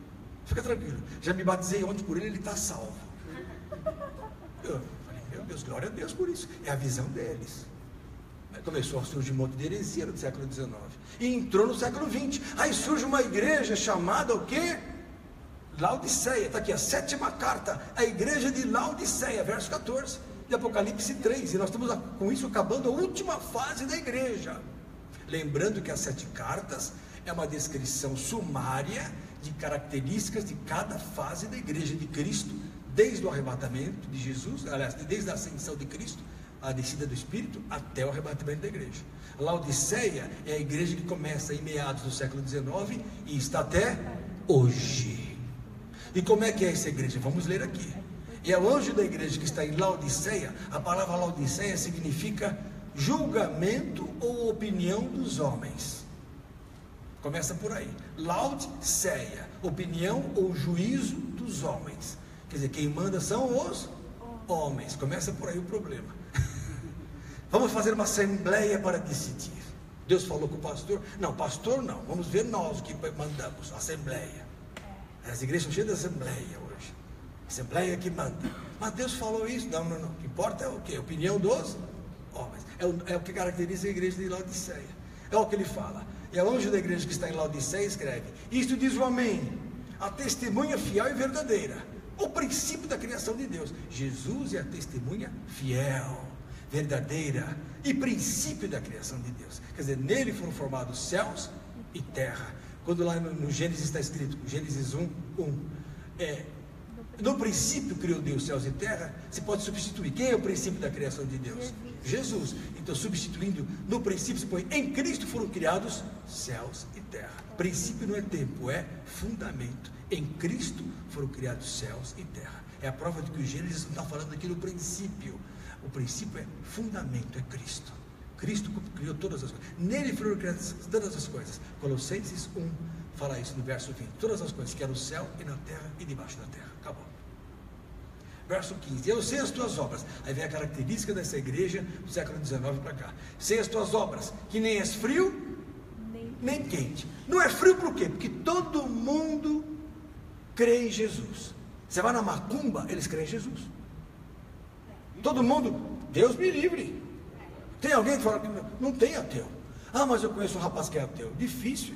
fica tranquilo, já me batizei ontem por ele está salvo. Eu falei, meu Deus, glória a Deus por isso. É a visão deles. Começou a surgir um monte de heresia no século XIX e entrou no século XX. Aí surge uma igreja chamada o quê? Laodiceia. Está aqui a 7ª carta, a igreja de Laodiceia, verso 14 de Apocalipse 3. E nós estamos com isso acabando a última fase da igreja. Lembrando que as 7 cartas é uma descrição sumária de características de cada fase da igreja de Cristo, desde o arrebatamento de Jesus, aliás, desde a ascensão de Cristo, a descida do Espírito, até o arrebatamento da igreja. Laodiceia é a igreja que começa em meados do século XIX e está até hoje. E como é que é essa igreja? Vamos ler aqui. E é o anjo da igreja que está em Laodiceia. A palavra Laodiceia significa julgamento ou opinião dos homens. Começa por aí. Laodiceia, opinião ou juízo dos homens. Quer dizer, quem manda são os homens. Começa por aí o problema. Vamos fazer uma assembleia para decidir. Deus falou com o pastor? Não, pastor não. Vamos ver nós o que mandamos. Assembleia. As igrejas são cheias de assembleia hoje. Assembleia que manda. Mas Deus falou isso? Não. O que importa é o quê? A opinião dos homens. É o que caracteriza a igreja de Laodiceia. É o que ele fala. E o anjo da igreja que está em Laodiceia escreve: isto diz o Amém, a testemunha fiel e verdadeira, o princípio da criação de Deus. Jesus é a testemunha fiel, verdadeira e princípio da criação de Deus. Quer dizer, nele foram formados céus e terra. Quando lá no Gênesis está escrito, Gênesis 1, no princípio criou Deus céus e terra, se pode substituir. Quem é o princípio da criação de Deus? Jesus. Então, substituindo, no princípio se põe, em Cristo foram criados céus e terra. Princípio não é tempo, é fundamento. Em Cristo foram criados céus e terra. É a prova de que o Gênesis não está falando aqui no princípio. O princípio é fundamento, é Cristo. Cristo criou todas as coisas. Nele foram criadas todas as coisas. Colossenses 1 fala isso no verso 20. Todas as coisas que eram no céu e na terra e debaixo da terra. Acabou. Verso 15. Eu sei as tuas obras. Aí vem a característica dessa igreja do século XIX para cá. Sei as tuas obras, que nem és frio, nem quente. Não é frio por quê? Porque todo mundo crê em Jesus. Você vai na macumba, eles creem em Jesus. Todo mundo, Deus me livre. Tem alguém que fala que não tem ateu? Mas eu conheço um rapaz que é ateu. Difícil.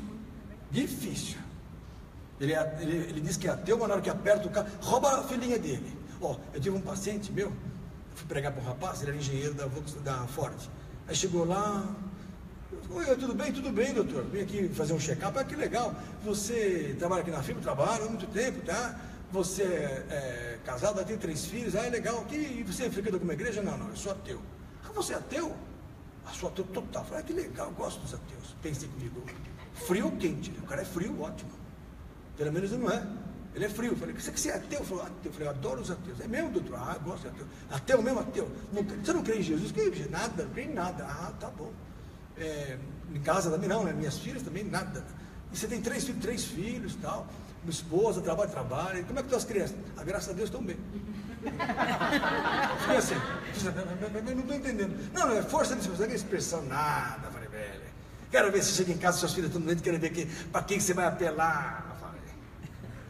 Ele diz que é ateu, mas na hora que aperta o carro, rouba a filhinha dele. Eu tive um paciente meu, fui pregar para um rapaz, ele era engenheiro da Ford. Aí chegou lá, oi, tudo bem, doutor? Vim aqui fazer um check-up. Que legal, você trabalha aqui na firma? Trabalho há muito tempo, tá? Você é casado, tem 3 filhos, é legal. E você é frequenta alguma igreja? Não, eu sou ateu. Você é ateu? Sou ateu total. Falei, que legal, eu gosto dos ateus. Pensei comigo, frio ou quente? O cara é frio, ótimo. Pelo menos ele não é. Ele é frio. Eu falei, você é ateu? Falei, ateu. Eu falei, eu adoro os ateus. É mesmo, doutor? Eu gosto de ateu. Ateu mesmo, ateu. Você não crê em Jesus? Nada, não crê em nada. Tá bom. Em casa também não, né? Minhas filhas também nada. E você tem 3 filhos e tal. Minha esposa, trabalha. Como é que estão as crianças? Graças a Deus estão bem. Fiquei assim, não estou entendendo. Não é força de não é expressão, nada. Falei, velho. Quero ver se chega em casa, suas filhas estão doentes, quero ver para quem você vai apelar.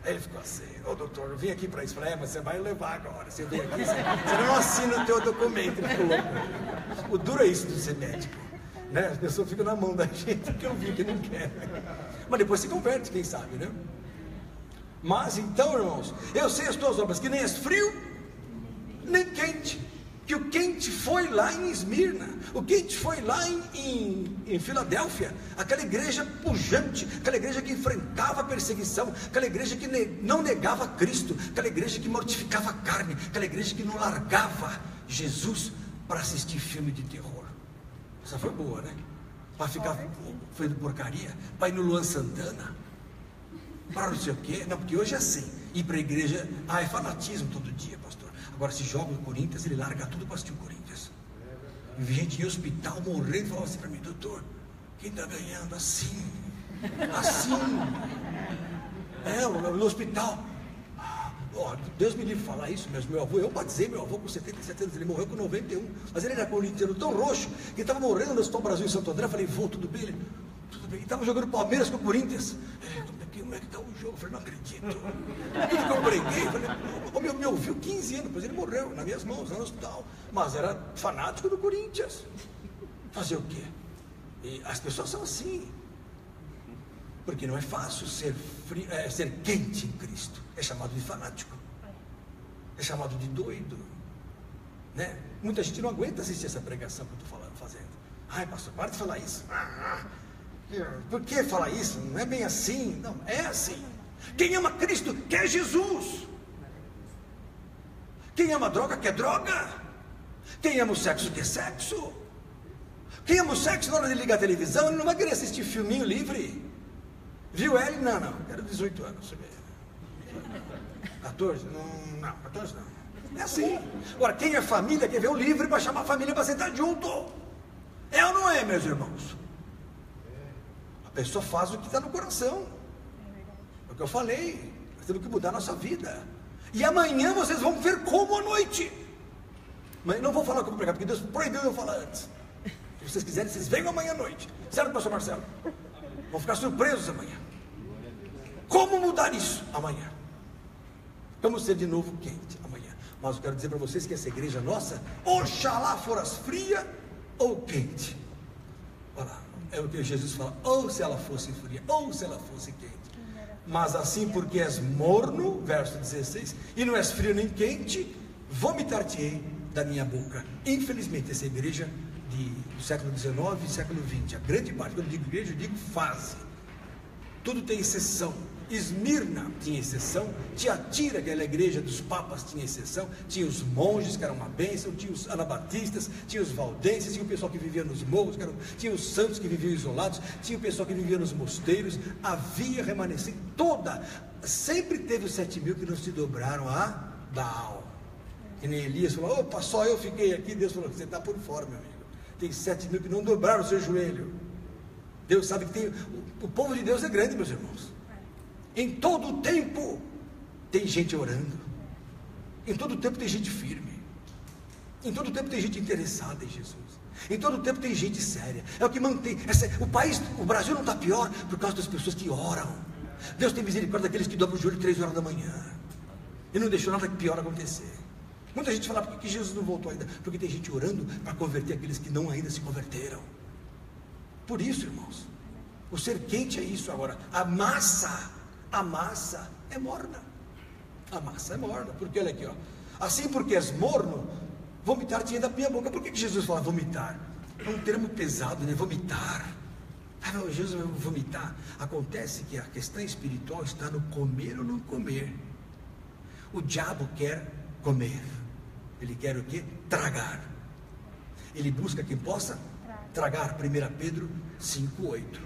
Aí ele ficou assim, doutor, eu vim aqui para isso. Falei, mas você vai levar agora. Você vem aqui, você não assina o teu documento. Ele ficou louco. O duro é isso de ser médico, né? As pessoas ficam na mão da gente que eu vi que não quer. Mas depois se converte, quem sabe, né? Mas então, irmãos, eu sei as tuas obras, que nem és frio, nem quente. Que o quente foi lá em Esmirna, o quente foi lá em Filadélfia, aquela igreja pujante, aquela igreja que enfrentava a perseguição, aquela igreja que não negava Cristo, aquela igreja que mortificava a carne, aquela igreja que não largava Jesus para assistir filme de terror. Essa foi boa, né? Para ficar fazendo porcaria, para ir no Luan Santana, para não sei o quê. Não, porque hoje é assim, ir para a igreja, é fanatismo todo dia, pastor. Agora, se joga o Corinthians, ele larga tudo para assistir o Corinthians. E vi gente em hospital morrendo e falava assim para mim, doutor, quem está ganhando? Assim. No hospital. Deus me livre falar isso, mas meu avô, eu batizei meu avô com 77 anos, ele morreu com 91. Mas ele era corintiano tão roxo, que estava morrendo no Hospital Brasil em Santo André. Eu falei, vô, tudo bem? Ele, tudo bem. E estava jogando Palmeiras com o Corinthians. Como é que está o jogo? Eu falei, não acredito. Tudo que eu preguei, eu falei, me ouviu 15 anos, depois ele morreu nas minhas mãos, lá no hospital. Mas era fanático do Corinthians. Fazer o quê? E as pessoas são assim. Porque não é fácil ser quente em Cristo. É chamado de fanático. É chamado de doido. Né? Muita gente não aguenta assistir essa pregação que eu estou fazendo. Ai, pastor, para de falar isso. Por que falar isso? Não é bem assim. Não, é assim. Quem ama Cristo quer Jesus. Quem ama droga quer droga. Quem ama o sexo quer sexo. Quem ama o sexo na hora de ligar a televisão, ele não vai querer assistir filminho livre. Viu ele? Não, quero 18 anos. 14? Não, 14 não. É assim. Agora, quem é família quer ver o livre para chamar a família para sentar junto. É ou não é, meus irmãos? A pessoa faz o que está no coração. É o que eu falei. Nós temos que mudar a nossa vida. E amanhã vocês vão ver como à noite. Mas não vou falar como pregar, porque Deus proibiu eu falar antes. Se vocês quiserem, vocês venham amanhã à noite. Certo, pastor Marcelo? Vão ficar surpresos amanhã. Como mudar isso amanhã? Vamos ser de novo quente amanhã. Mas eu quero dizer para vocês que essa igreja nossa, oxalá foras fria ou quente. Olha lá, é o que Jesus fala, ou se ela fosse fria, ou se ela fosse quente. Mas assim porque és morno, verso 16, e não és frio nem quente, vomitar-te-ei da minha boca. Infelizmente essa igreja do século XIX e século XX, a grande parte, quando eu digo igreja, eu digo fase. Tudo tem exceção. Esmirna tinha exceção, Tiatira, que era a igreja dos papas, tinha exceção, tinha os monges, que eram uma bênção, tinha os anabatistas, tinha os valdenses, tinha o pessoal que vivia nos morros, tinha os santos que viviam isolados, tinha o pessoal que vivia nos mosteiros, havia remanescente, sempre teve os 7.000 que não se dobraram a Baal. E nem Elias falou, opa, só eu fiquei aqui. Deus falou, você está por fora, meu amigo. Tem 7.000 que não dobraram o seu joelho. Deus sabe que o povo de Deus é grande, meus irmãos. Em todo o tempo tem gente orando. Em todo o tempo tem gente firme. Em todo o tempo tem gente interessada em Jesus. Em todo o tempo tem gente séria. É o que mantém. O Brasil não está pior por causa das pessoas que oram. Deus tem misericórdia daqueles que dobram o joelho 3 horas da manhã. E não deixou nada pior acontecer. Muita gente fala, por que Jesus não voltou ainda? Porque tem gente orando para converter aqueles que não ainda se converteram. Por isso, irmãos, o ser quente é isso agora. A massa A massa é morna. A massa é morna. Porque olha aqui, ó. Assim porque és morno, vomitar-te da minha boca. Por que Jesus fala vomitar? É um termo pesado, né? Vomitar. Ah, não, Jesus vai vomitar. Acontece que a questão espiritual está no comer ou não comer. O diabo quer comer. Ele quer o quê? Tragar. Ele busca quem possa tragar. 1 Pedro 5,8,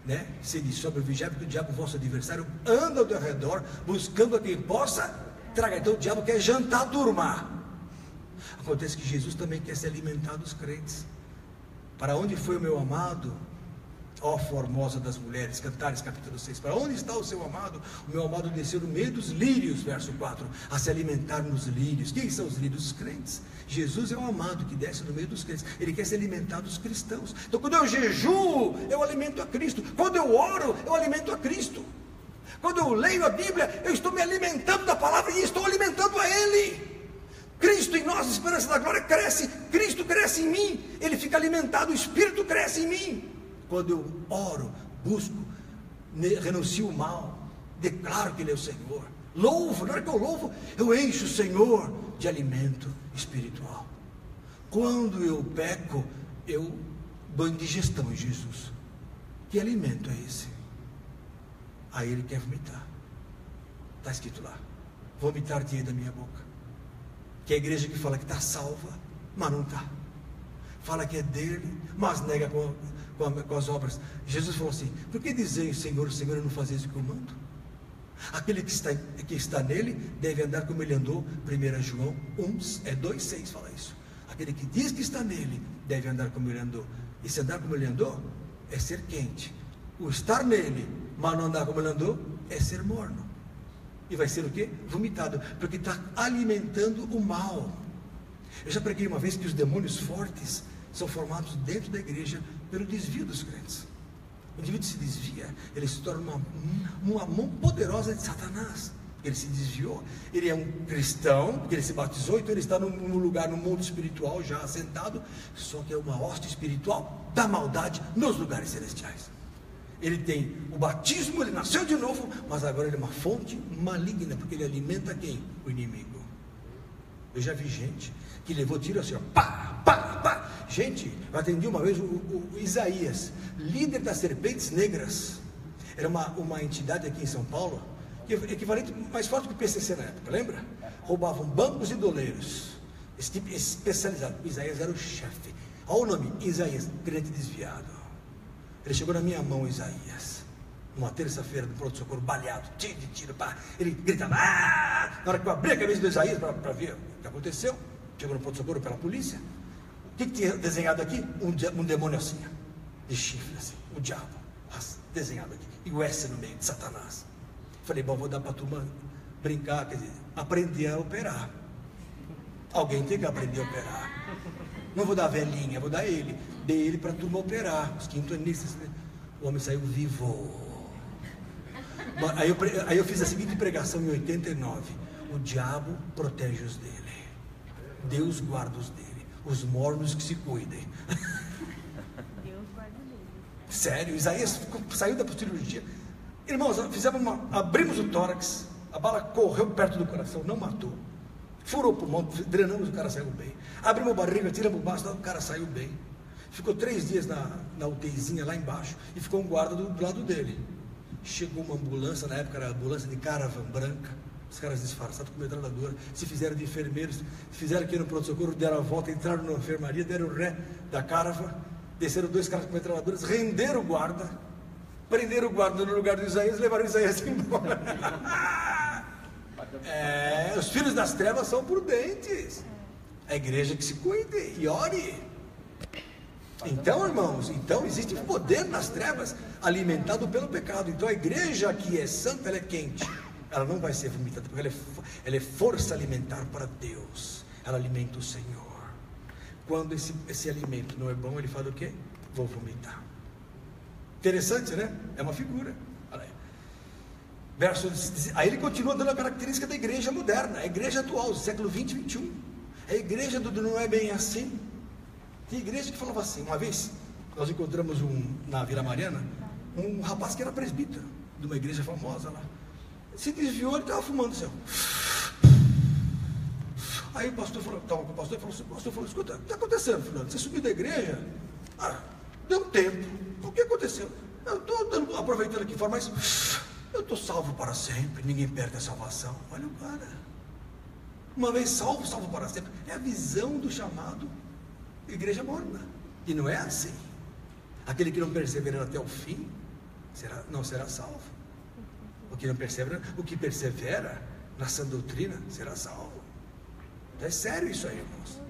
né? Se diz sobre o vigiar, porque o diabo, vosso adversário, anda ao teu redor, buscando a quem possa tragar. Então o diabo quer jantar, turma. Acontece que Jesus também quer se alimentar dos crentes. Para onde foi o meu amado? Ó formosa das mulheres, Cantares capítulo 6, para onde está o seu amado? O meu amado desceu no meio dos lírios, verso 4, a se alimentar nos lírios. Quem são os lírios? Os crentes. Jesus é o amado que desce no meio dos crentes, ele quer se alimentar dos cristãos. Então quando eu jejuo, eu alimento a Cristo. Quando eu oro, eu alimento a Cristo. Quando eu leio a Bíblia, eu estou me alimentando da palavra e estou alimentando a Ele. Cristo em nós, a esperança da glória, cresce. Cristo cresce em mim, Ele fica alimentado, o Espírito cresce em mim. Quando eu oro, busco, renuncio o mal, declaro que Ele é o Senhor, louvo, na hora que eu louvo, eu encho o Senhor de alimento espiritual. Quando eu peco, eu dou indigestão em Jesus. Que alimento é esse? Aí Ele quer vomitar. Está escrito lá, vomitar-te da minha boca. Que é a igreja que fala que está salva, mas não está. Fala que é dele, mas nega com as obras. Jesus falou assim: por que dizeis Senhor, Senhor, e não fazeis o que eu mando? Aquele que está nele deve andar como ele andou. 1 João 2,6 fala isso. Aquele que diz que está nele deve andar como ele andou. E se andar como ele andou é ser quente. O estar nele, mas não andar como ele andou, é ser morno. E vai ser o quê? Vomitado, porque está alimentando o mal. Eu já preguei uma vez que os demônios fortes são formados dentro da igreja pelo desvio dos crentes. O indivíduo se desvia, ele se torna uma mão poderosa de Satanás. Ele se desviou, ele é um cristão, porque ele se batizou, então ele está num lugar, no mundo espiritual já assentado, só que é uma hoste espiritual da maldade nos lugares celestiais. Ele tem o batismo, ele nasceu de novo, mas agora ele é uma fonte maligna, porque ele alimenta quem? O inimigo. Eu já vi gente que levou tiro assim, ó, pá, pá, pá. Gente, eu atendi uma vez o Isaías, líder das serpentes negras. Era uma entidade aqui em São Paulo, que é equivalente, mais forte que o PCC na época, lembra? Roubavam bancos e doleiros, esse tipo especializado. Isaías era o chefe. Olha o nome, Isaías, crente desviado. Ele chegou na minha mão, Isaías, numa terça-feira do pronto-socorro, baleado, cheio de tiro, pá. Ele gritava, ah! Na hora que eu abri a cabeça do Isaías para ver o que aconteceu, chegou no pronto-socorro pela polícia. O que tinha desenhado aqui? Um demônio assim, de chifre, assim, o diabo, desenhado aqui, e o S no meio, de Satanás. Falei, bom, vou dar para a turma brincar, quer dizer, aprender a operar. Alguém tem que aprender a operar. Não vou dar a velhinha, vou dar ele. Dei ele para a turma operar, os quintonistas. O homem saiu vivo. Aí eu fiz a seguinte pregação em 89. O diabo protege os dele, Deus guarda os dele. Os mornos que se cuidem. Deus guarda dele. Sério, Isaías saiu da cirurgia. Irmãos, abrimos o tórax, a bala correu perto do coração, não matou. Furou o pulmão, drenamos, o cara saiu bem. Abrimos a barriga, tiramos o baço, o cara saiu bem. Ficou 3 dias na UTIzinha lá embaixo e ficou um guarda do lado dele. Chegou uma ambulância, na época era a ambulância de Caravan branca. Os caras disfarçados com metralhadora, se fizeram de enfermeiros, se fizeram aqui no pronto-socorro, deram a volta, entraram na enfermaria, deram o ré da Caravan, desceram 2 caras com metralhadoras, renderam o guarda, prenderam o guarda no lugar do Isaías, levaram o Isaías embora. Os filhos das trevas são prudentes. A igreja que se cuide e ore. Então, irmãos, existe poder nas trevas alimentado pelo pecado. Então a igreja que é santa, ela é quente. Ela não vai ser vomitada, porque ela é força alimentar para Deus. Ela alimenta o Senhor. Quando esse alimento não é bom, ele fala o quê? Vou vomitar. Interessante, né? É uma figura. Olha aí. Aí ele continua dando a característica da igreja moderna, a igreja atual, do século 20 e 21. A igreja do não é bem assim. Tem igreja que falava assim. Uma vez, nós encontramos na Vila Mariana, um rapaz que era presbítero, de uma igreja famosa lá. Se desviou, ele estava fumando assim. Aí o pastor falou, estava com o pastor falou, escuta, o que está acontecendo, fulano? Você subiu da igreja? Deu um tempo. O que aconteceu? Eu estou aproveitando aqui fora, mas eu estou salvo para sempre, ninguém perde a salvação. Olha o cara. Uma vez salvo, salvo para sempre. É a visão do chamado igreja morna. E não é assim. Aquele que não perseverar até o fim, não será salvo. O que não persevera, o que persevera na sã doutrina, será salvo. É sério isso aí, irmãos.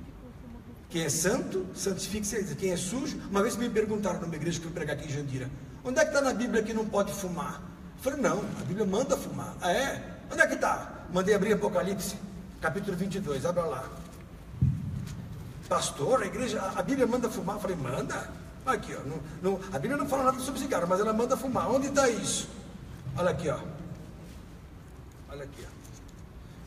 Quem é santo, santifique-se. Quem é sujo, uma vez me perguntaram numa igreja que eu pregar aqui em Jandira, onde é que está na Bíblia que não pode fumar? Eu falei, não, a Bíblia manda fumar. Ah, é? Onde é que está? Mandei abrir Apocalipse, capítulo 22, abra lá. Pastor, a Bíblia manda fumar? Eu falei, manda. Aqui, ó, a Bíblia não fala nada sobre cigarro, mas ela manda fumar. Onde está isso? Olha aqui, ó. Olha aqui, ó.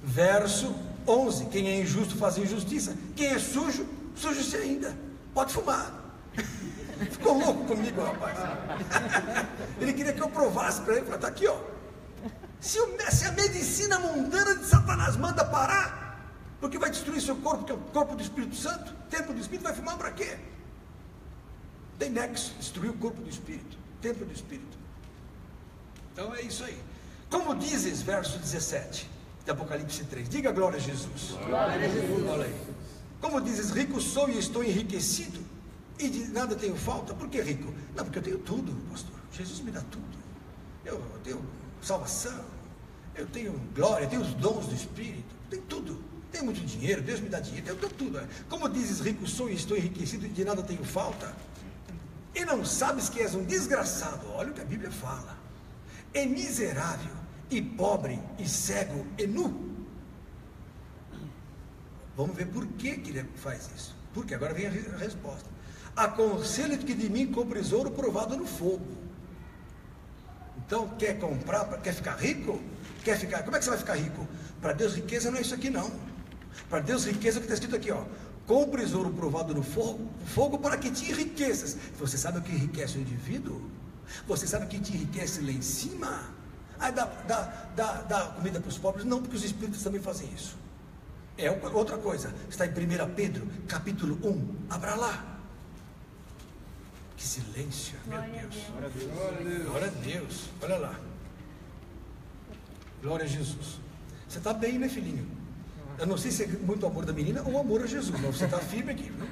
Verso 11, quem é injusto faz injustiça, quem é sujo, suje-se ainda, pode fumar. Ficou louco comigo, rapaz. Ele queria que eu provasse para ele, está aqui, ó. Se a medicina mundana de Satanás manda parar, porque vai destruir seu corpo, que é o corpo do Espírito Santo, templo do Espírito, vai fumar para quê? Tem nexo, destruir o corpo do Espírito, templo do Espírito. Então é isso aí. Como dizes, verso 17 de Apocalipse 3, diga glória a Jesus. Glória a Jesus. Olha aí. Como dizes, rico sou e estou enriquecido, e de nada tenho falta. Por que rico? Não, porque eu tenho tudo, pastor. Jesus me dá tudo. Eu tenho salvação, eu tenho glória, eu tenho os dons do Espírito, tenho tudo. Tenho muito dinheiro, Deus me dá dinheiro, eu tenho tudo. Como dizes, rico sou e estou enriquecido, e de nada tenho falta, e não sabes que és um desgraçado. Olha o que a Bíblia fala. É miserável, e pobre, e cego, e nu. Vamos ver por que ele faz isso. Porque agora vem a resposta. Aconselho-te que de mim compres ouro provado no fogo. Então, quer comprar, quer ficar rico? Como é que você vai ficar rico? Para Deus, riqueza não é isso aqui não. Para Deus, riqueza é o que está escrito aqui, ó. Compres ouro provado no fogo para que te enriqueças. Você sabe o que enriquece o indivíduo? Você sabe o que te enriquece lá em cima? Aí dá comida para os pobres? Não, porque os espíritos também fazem isso. É outra coisa. Está em 1 Pedro, capítulo 1. Abra lá. Que silêncio, meu Deus. Glória a Deus. Olha lá. Glória a Jesus. Você está bem, né, filhinho? Eu não sei se é muito amor da menina ou amor a Jesus, mas você está firme aqui, não?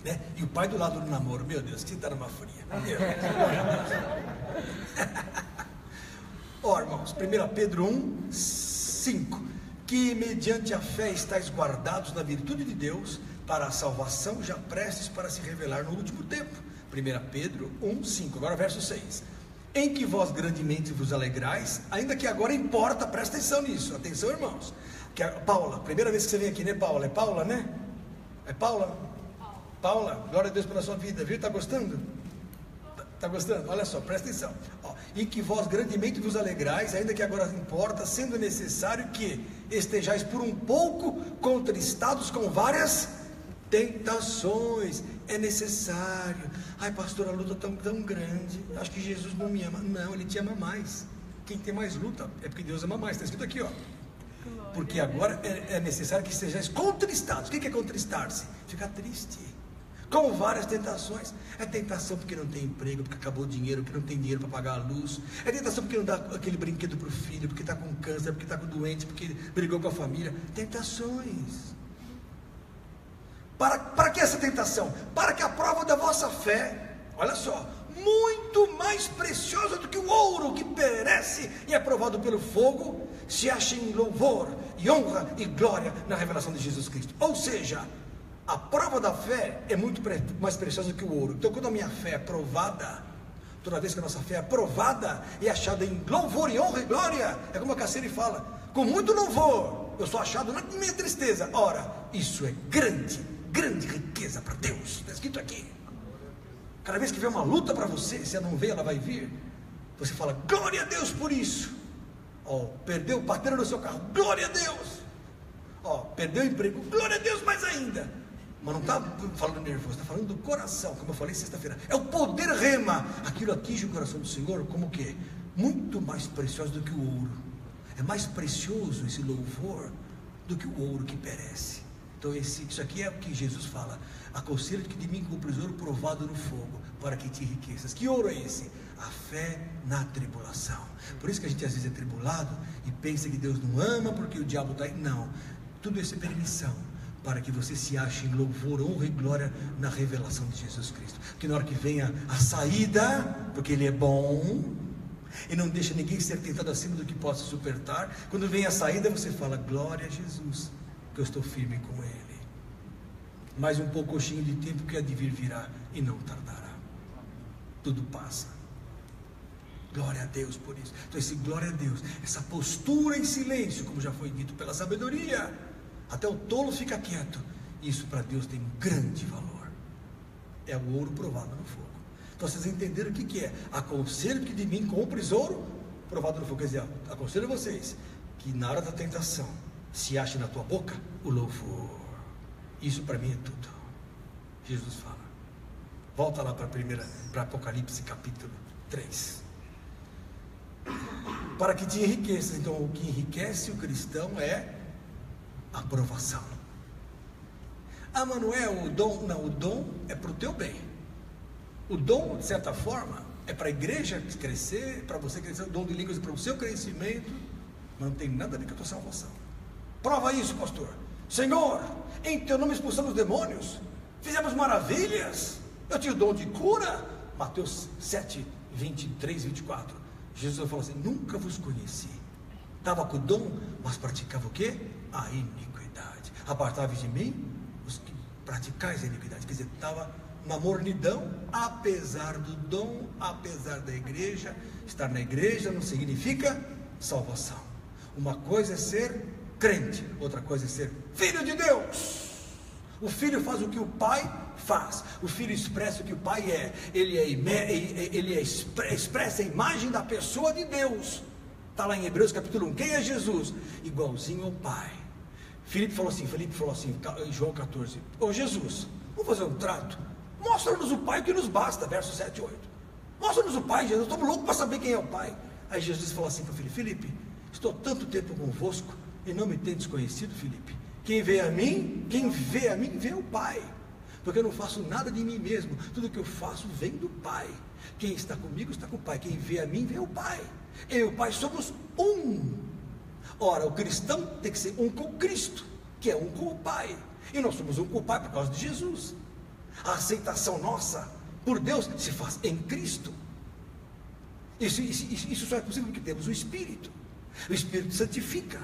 Né? E o pai do lado do namoro, meu Deus, que está numa fria. Meu Deus. Ó, irmãos, 1 Pedro 1, 5. Que mediante a fé estáis guardados na virtude de Deus, para a salvação já prestes para se revelar no último tempo. 1 Pedro 1, 5. Agora verso 6. Em que vós grandemente vos alegrais, ainda que agora importa, presta atenção nisso. Atenção, irmãos. Que a Paula, primeira vez que você vem aqui, né, Paula? É Paula, né? É Paula? Paula, glória a Deus pela sua vida, viu? Está gostando? Está gostando? Olha só, presta atenção. Ó, e que vós grandemente vos alegrais, ainda que agora importa, sendo necessário que estejais por um pouco contristados com várias tentações. É necessário. Ai, pastor, a luta tão grande. Acho que Jesus não me ama. Não, Ele te ama mais. Quem tem mais luta é porque Deus ama mais. Está escrito aqui, ó. Porque agora é necessário que estejais contristados. O que é contristar-se? Ficar triste. Com várias tentações. É tentação porque não tem emprego, porque acabou o dinheiro, porque não tem dinheiro para pagar a luz. É tentação porque não dá aquele brinquedo para o filho, porque está com câncer, porque está doente, porque brigou com a família. Tentações. Para que essa tentação? Para que a prova da vossa fé, olha só, muito mais preciosa do que o ouro que perece e é provado pelo fogo, se ache em louvor e honra e glória na revelação de Jesus Cristo. Ou seja, a prova da fé é muito mais preciosa do que o ouro. Então, quando a minha fé é provada, toda vez que a nossa fé é provada e achada em louvor e honra e glória, é como a Cassiane fala, com muito louvor, eu sou achado na minha tristeza. Ora, isso é grande riqueza para Deus. Está escrito aqui. Cada vez que vem uma luta para você, se ela não vê, ela vai vir. Você fala, glória a Deus por isso. Ó, perdeu, bateram no seu carro, glória a Deus. Ó, perdeu o emprego, glória a Deus mais ainda. Mas não está falando nervoso, está falando do coração, como eu falei sexta-feira. É o poder rema. Aquilo atinge o coração do Senhor como o quê? Muito mais precioso do que o ouro. É mais precioso esse louvor do que o ouro que perece. Então isso aqui é o que Jesus fala. Aconselho-te que de mim compres ouro provado no fogo, para que te enriqueças. Que ouro é esse? A fé na tribulação. Por isso que a gente às vezes é tribulado e pensa que Deus não ama porque o diabo está aí. Não, tudo isso é permissão, para que você se ache em louvor, honra e glória na revelação de Jesus Cristo. Que na hora que venha a saída, porque Ele é bom e não deixa ninguém ser tentado acima do que possa suportar, quando vem a saída você fala, glória a Jesus, que eu estou firme com Ele. Mais um pouquinho de tempo que há de vir virá e não tardará. Tudo passa. Glória a Deus por isso. Então esse glória a Deus, essa postura em silêncio, como já foi dito pela sabedoria, até o tolo fica quieto. Isso para Deus tem um grande valor. É o ouro provado no fogo. Então vocês entenderam o que é? Aconselho que de mim compres ouro provado no fogo. Quer dizer, aconselho vocês que na hora da tentação se ache na tua boca o louvor. Isso para mim é tudo. Jesus fala. Volta lá para Apocalipse capítulo 3. Para que te enriqueças. Então o que enriquece o cristão é aprovação. Ah, mas não é o dom? Não, o dom é para o teu bem. O dom, de certa forma, é para a igreja crescer, para você crescer. O dom de línguas é para o seu crescimento, mas não tem nada a ver com a tua salvação. Prova isso, pastor. Senhor, em teu nome expulsamos demônios, fizemos maravilhas, eu tinha o dom de cura. Mateus 7, 23, 24. Jesus falou assim, nunca vos conheci. Estava com o dom, mas praticava o quê? A iniquidade. Apartai-vos de mim, os que praticais a iniquidade. Quer dizer, estava uma mornidão, apesar do dom, apesar da igreja. Estar na igreja não significa salvação. Uma coisa é ser crente, outra coisa é ser filho de Deus. O filho faz o que o pai faz. O filho expressa o que o pai é. Ele expressa a imagem da pessoa de Deus. Está lá em Hebreus capítulo 1. Quem é Jesus? Igualzinho ao pai. Filipe falou assim em João 14, ô Jesus, vamos fazer um trato? Mostra-nos o pai que nos basta. Verso 7 e 8. Mostra-nos o pai, Jesus, estamos loucos para saber quem é o pai. Aí Jesus falou assim para Filipe, Filipe, estou tanto tempo convosco e não me tendes conhecido, Filipe. Quem vê a mim, vê o Pai. Porque eu não faço nada de mim mesmo. Tudo que eu faço vem do Pai. Quem está comigo está com o Pai. Quem vê a mim, vê o Pai. Eu e o Pai somos um. Ora, o cristão tem que ser um com Cristo, que é um com o Pai. E nós somos um com o Pai por causa de Jesus. A aceitação nossa por Deus se faz em Cristo. Isso só é possível porque temos o Espírito. O Espírito santifica.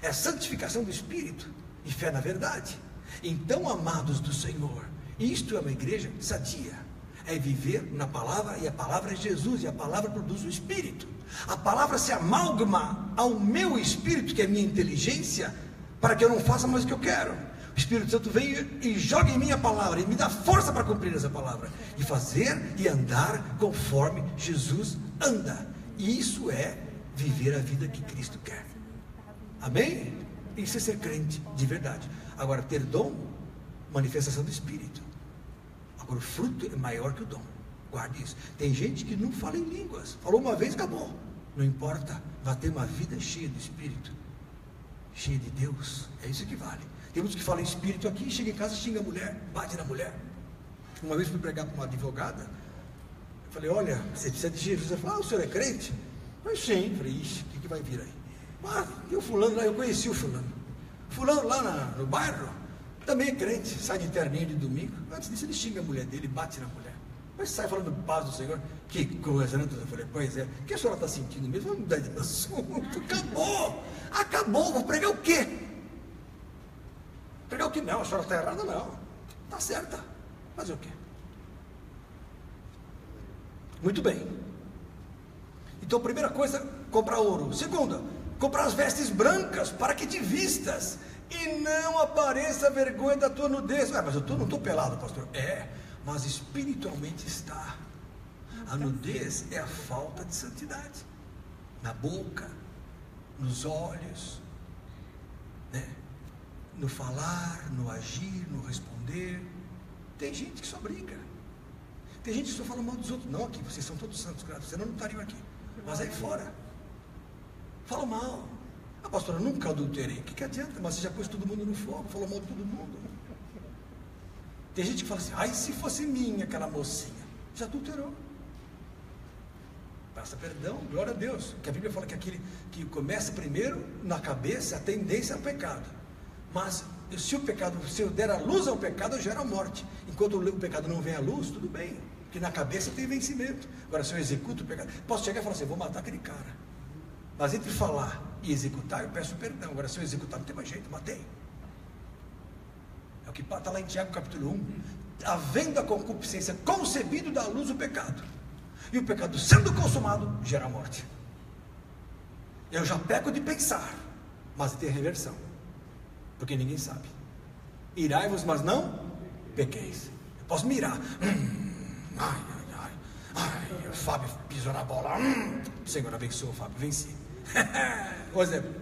É a santificação do Espírito e fé na verdade. Então, amados do Senhor, isto é uma igreja sadia. É viver na palavra, e a palavra é Jesus, e a palavra produz o Espírito. A palavra se amalgama ao meu espírito, que é a minha inteligência, para que eu não faça mais o que eu quero. O Espírito Santo vem e joga em mim a palavra, e me dá força para cumprir essa palavra, e fazer e andar conforme Jesus anda. E isso é viver a vida que Cristo quer. Amém? Isso é ser crente de verdade. Agora, ter dom, manifestação do Espírito. Agora, o fruto é maior que o dom. Guarde isso. Tem gente que não fala em línguas. Falou uma vez, acabou. Não importa. Vai ter uma vida cheia do Espírito, cheia de Deus. É isso que vale. Tem muitos que falam em Espírito aqui, chega em casa, xinga a mulher, bate na mulher. Uma vez fui pregar para uma advogada. Eu falei, olha, você precisa de Jesus. Ela falou, o senhor é crente? Eu falei, sim. Eu falei, ixi, o que vai vir aí? E o fulano lá, eu conheci o fulano. Fulano lá no bairro, também é crente, sai de terninho de domingo. Antes disso ele xinga a mulher dele, bate na mulher. Mas sai falando paz do Senhor. Que coisa, né? Eu falei, pois é. O que a senhora está sentindo mesmo? Vamos mudar de assunto. Acabou. Vou pregar o quê? Pregar o quê? Não, a senhora está errada, não. Está certa. Fazer o quê? Muito bem. Então, primeira coisa, comprar ouro. Segunda, comprar as vestes brancas, para que te vistas e não apareça a vergonha da tua nudez. Mas eu não estou pelado, pastor. Mas espiritualmente está. A nudez é a falta de santidade. Na boca, nos olhos, né? no falar, no agir, no responder. Tem gente que só briga. Tem gente que só fala mal dos outros. Não aqui, vocês são todos santos, graças, senão não estariam aqui. Mas aí fora, fala mal. A pastora, nunca adulterei. O que adianta? Mas você já pôs todo mundo no fogo, falou mal de todo mundo. Tem gente que fala assim, ai, se fosse minha aquela mocinha, já adulterou. Peça perdão, glória a Deus. Que a Bíblia fala que aquele que começa primeiro na cabeça, a tendência é o pecado. Mas se eu der a luz ao pecado, eu gero a morte. Enquanto o pecado não vem à luz, tudo bem. Porque na cabeça tem vencimento. Agora, se eu executo o pecado, posso chegar e falar assim, vou matar aquele cara. Mas entre falar e executar, eu peço perdão. Agora, se eu executar, não tem mais jeito, matei. É o que está lá em Tiago capítulo 1. Havendo a concupiscência concebido da luz o pecado. E o pecado sendo consumado, gera a morte. Eu já peco de pensar, mas tem reversão. Porque ninguém sabe. Irai-vos, mas não pequeis. Eu posso mirar. O Fábio pisou na bola. Senhor, abençoa o Fábio, venci. Um exemplo.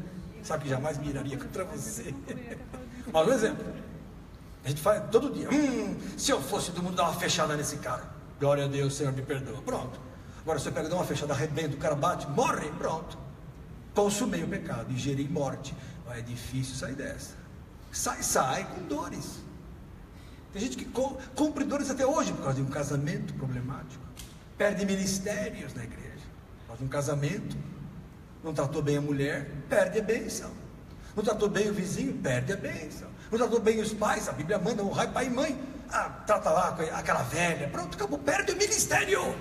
Sabe que jamais miraria contra você. Mas um exemplo. A gente faz todo dia. Se eu fosse do mundo, dar uma fechada nesse cara. Glória a Deus, Senhor, me perdoa. Pronto. Agora você pega, dá uma fechada, arrebenta, o cara bate, morre, pronto. Consumei o pecado e gerei morte. É difícil sair dessa. Sai com dores. Tem gente que cumpre dores até hoje por causa de um casamento problemático. Perde ministérios na igreja. Por causa de um casamento. Não tratou bem a mulher, perde a bênção. Não tratou bem o vizinho, perde a bênção. Não tratou bem os pais, a Bíblia manda honrar pai e mãe. Trata lá aquela velha, pronto, acabou, perde o ministério.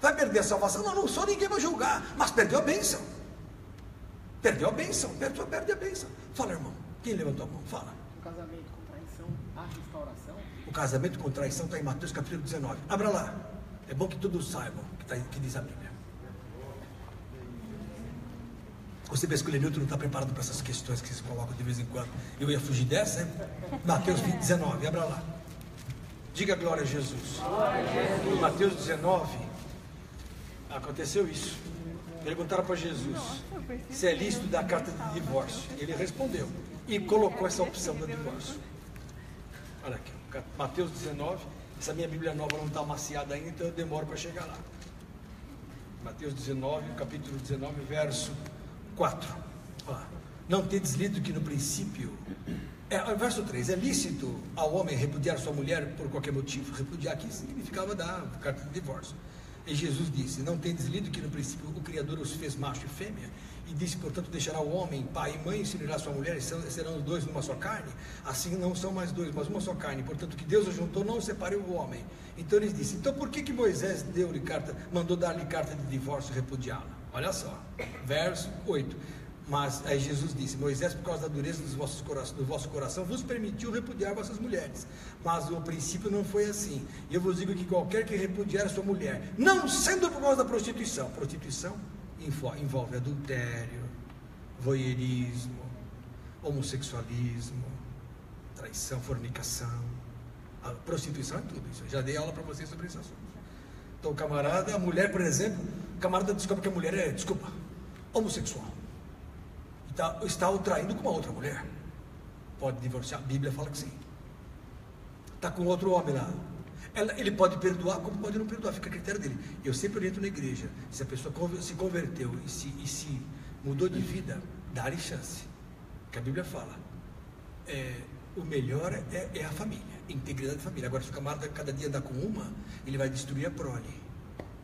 Vai perder a salvação? Não sou ninguém para julgar, mas perdeu a bênção. Perdeu a bênção, perde a bênção. Fala, irmão, quem levantou a mão? Fala. O casamento com traição, a restauração. O casamento com traição está em Mateus capítulo 19. Abra lá, é bom que todos saibam que diz a Bíblia. Você pensa que o Lenilton não está preparado para essas questões que se colocam de vez em quando? Eu ia fugir dessa, hein? Mateus 19, abra lá. Diga glória a Jesus. Em Mateus 19, aconteceu isso. Perguntaram para Jesus se é lícito dar carta de divórcio. Ele respondeu e colocou essa opção do divórcio. Olha aqui, Mateus 19. Essa minha Bíblia nova não está amaciada ainda, então eu demoro para chegar lá. Mateus 19, capítulo 19, verso 4. Não tendes lido que no princípio... verso 3, é lícito ao homem repudiar sua mulher por qualquer motivo. Repudiar aqui significava dar carta de divórcio. E Jesus disse, não tendes lido que no princípio o Criador os fez macho e fêmea? E disse, portanto, deixará o homem, pai e mãe, e se unirá a sua mulher, e serão os dois numa só carne. Assim não são mais dois, mas uma só carne. Portanto, que Deus o juntou, não separe o homem. Então ele disse, então por que Moisés mandou dar-lhe carta de divórcio e repudiá-la? Olha só, verso 8. Mas aí Jesus disse, Moisés, por causa da dureza do vosso coração, vos permitiu repudiar vossas mulheres. Mas o princípio não foi assim. E eu vos digo que qualquer que repudiar a sua mulher, não sendo por causa da prostituição envolve adultério, voyeurismo, homossexualismo, traição, fornicação. A prostituição é tudo isso. Eu já dei aula para vocês sobre esse assunto. Então o camarada, a mulher, por exemplo, o camarada descobre que a mulher é, homossexual. Está o traindo com uma outra mulher. Pode divorciar? A Bíblia fala que sim. Está com outro homem lá. Ele pode perdoar, como pode não perdoar, fica a critério dele. Eu sempre oriento na igreja, se a pessoa se converteu e se mudou de vida, dá-lhe chance. Que a Bíblia fala. O melhor é a família, a integridade da família. Agora, se o camarada cada dia andar com uma, ele vai destruir a prole.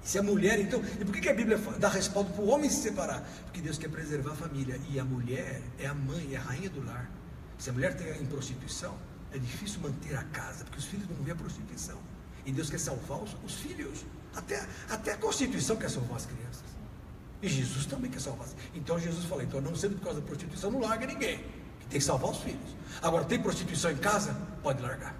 Se a mulher, então, e por que a Bíblia dá respaldo para o homem se separar? Porque Deus quer preservar a família, e a mulher é a mãe, é a rainha do lar. Se a mulher está em prostituição, é difícil manter a casa, porque os filhos não vêem a prostituição, e Deus quer salvar os filhos, até a Constituição quer salvar as crianças, e Jesus também quer salvar. Então Jesus falou, então não sendo por causa da prostituição, não larga ninguém, que tem que salvar os filhos. Agora, tem prostituição em casa, pode largar.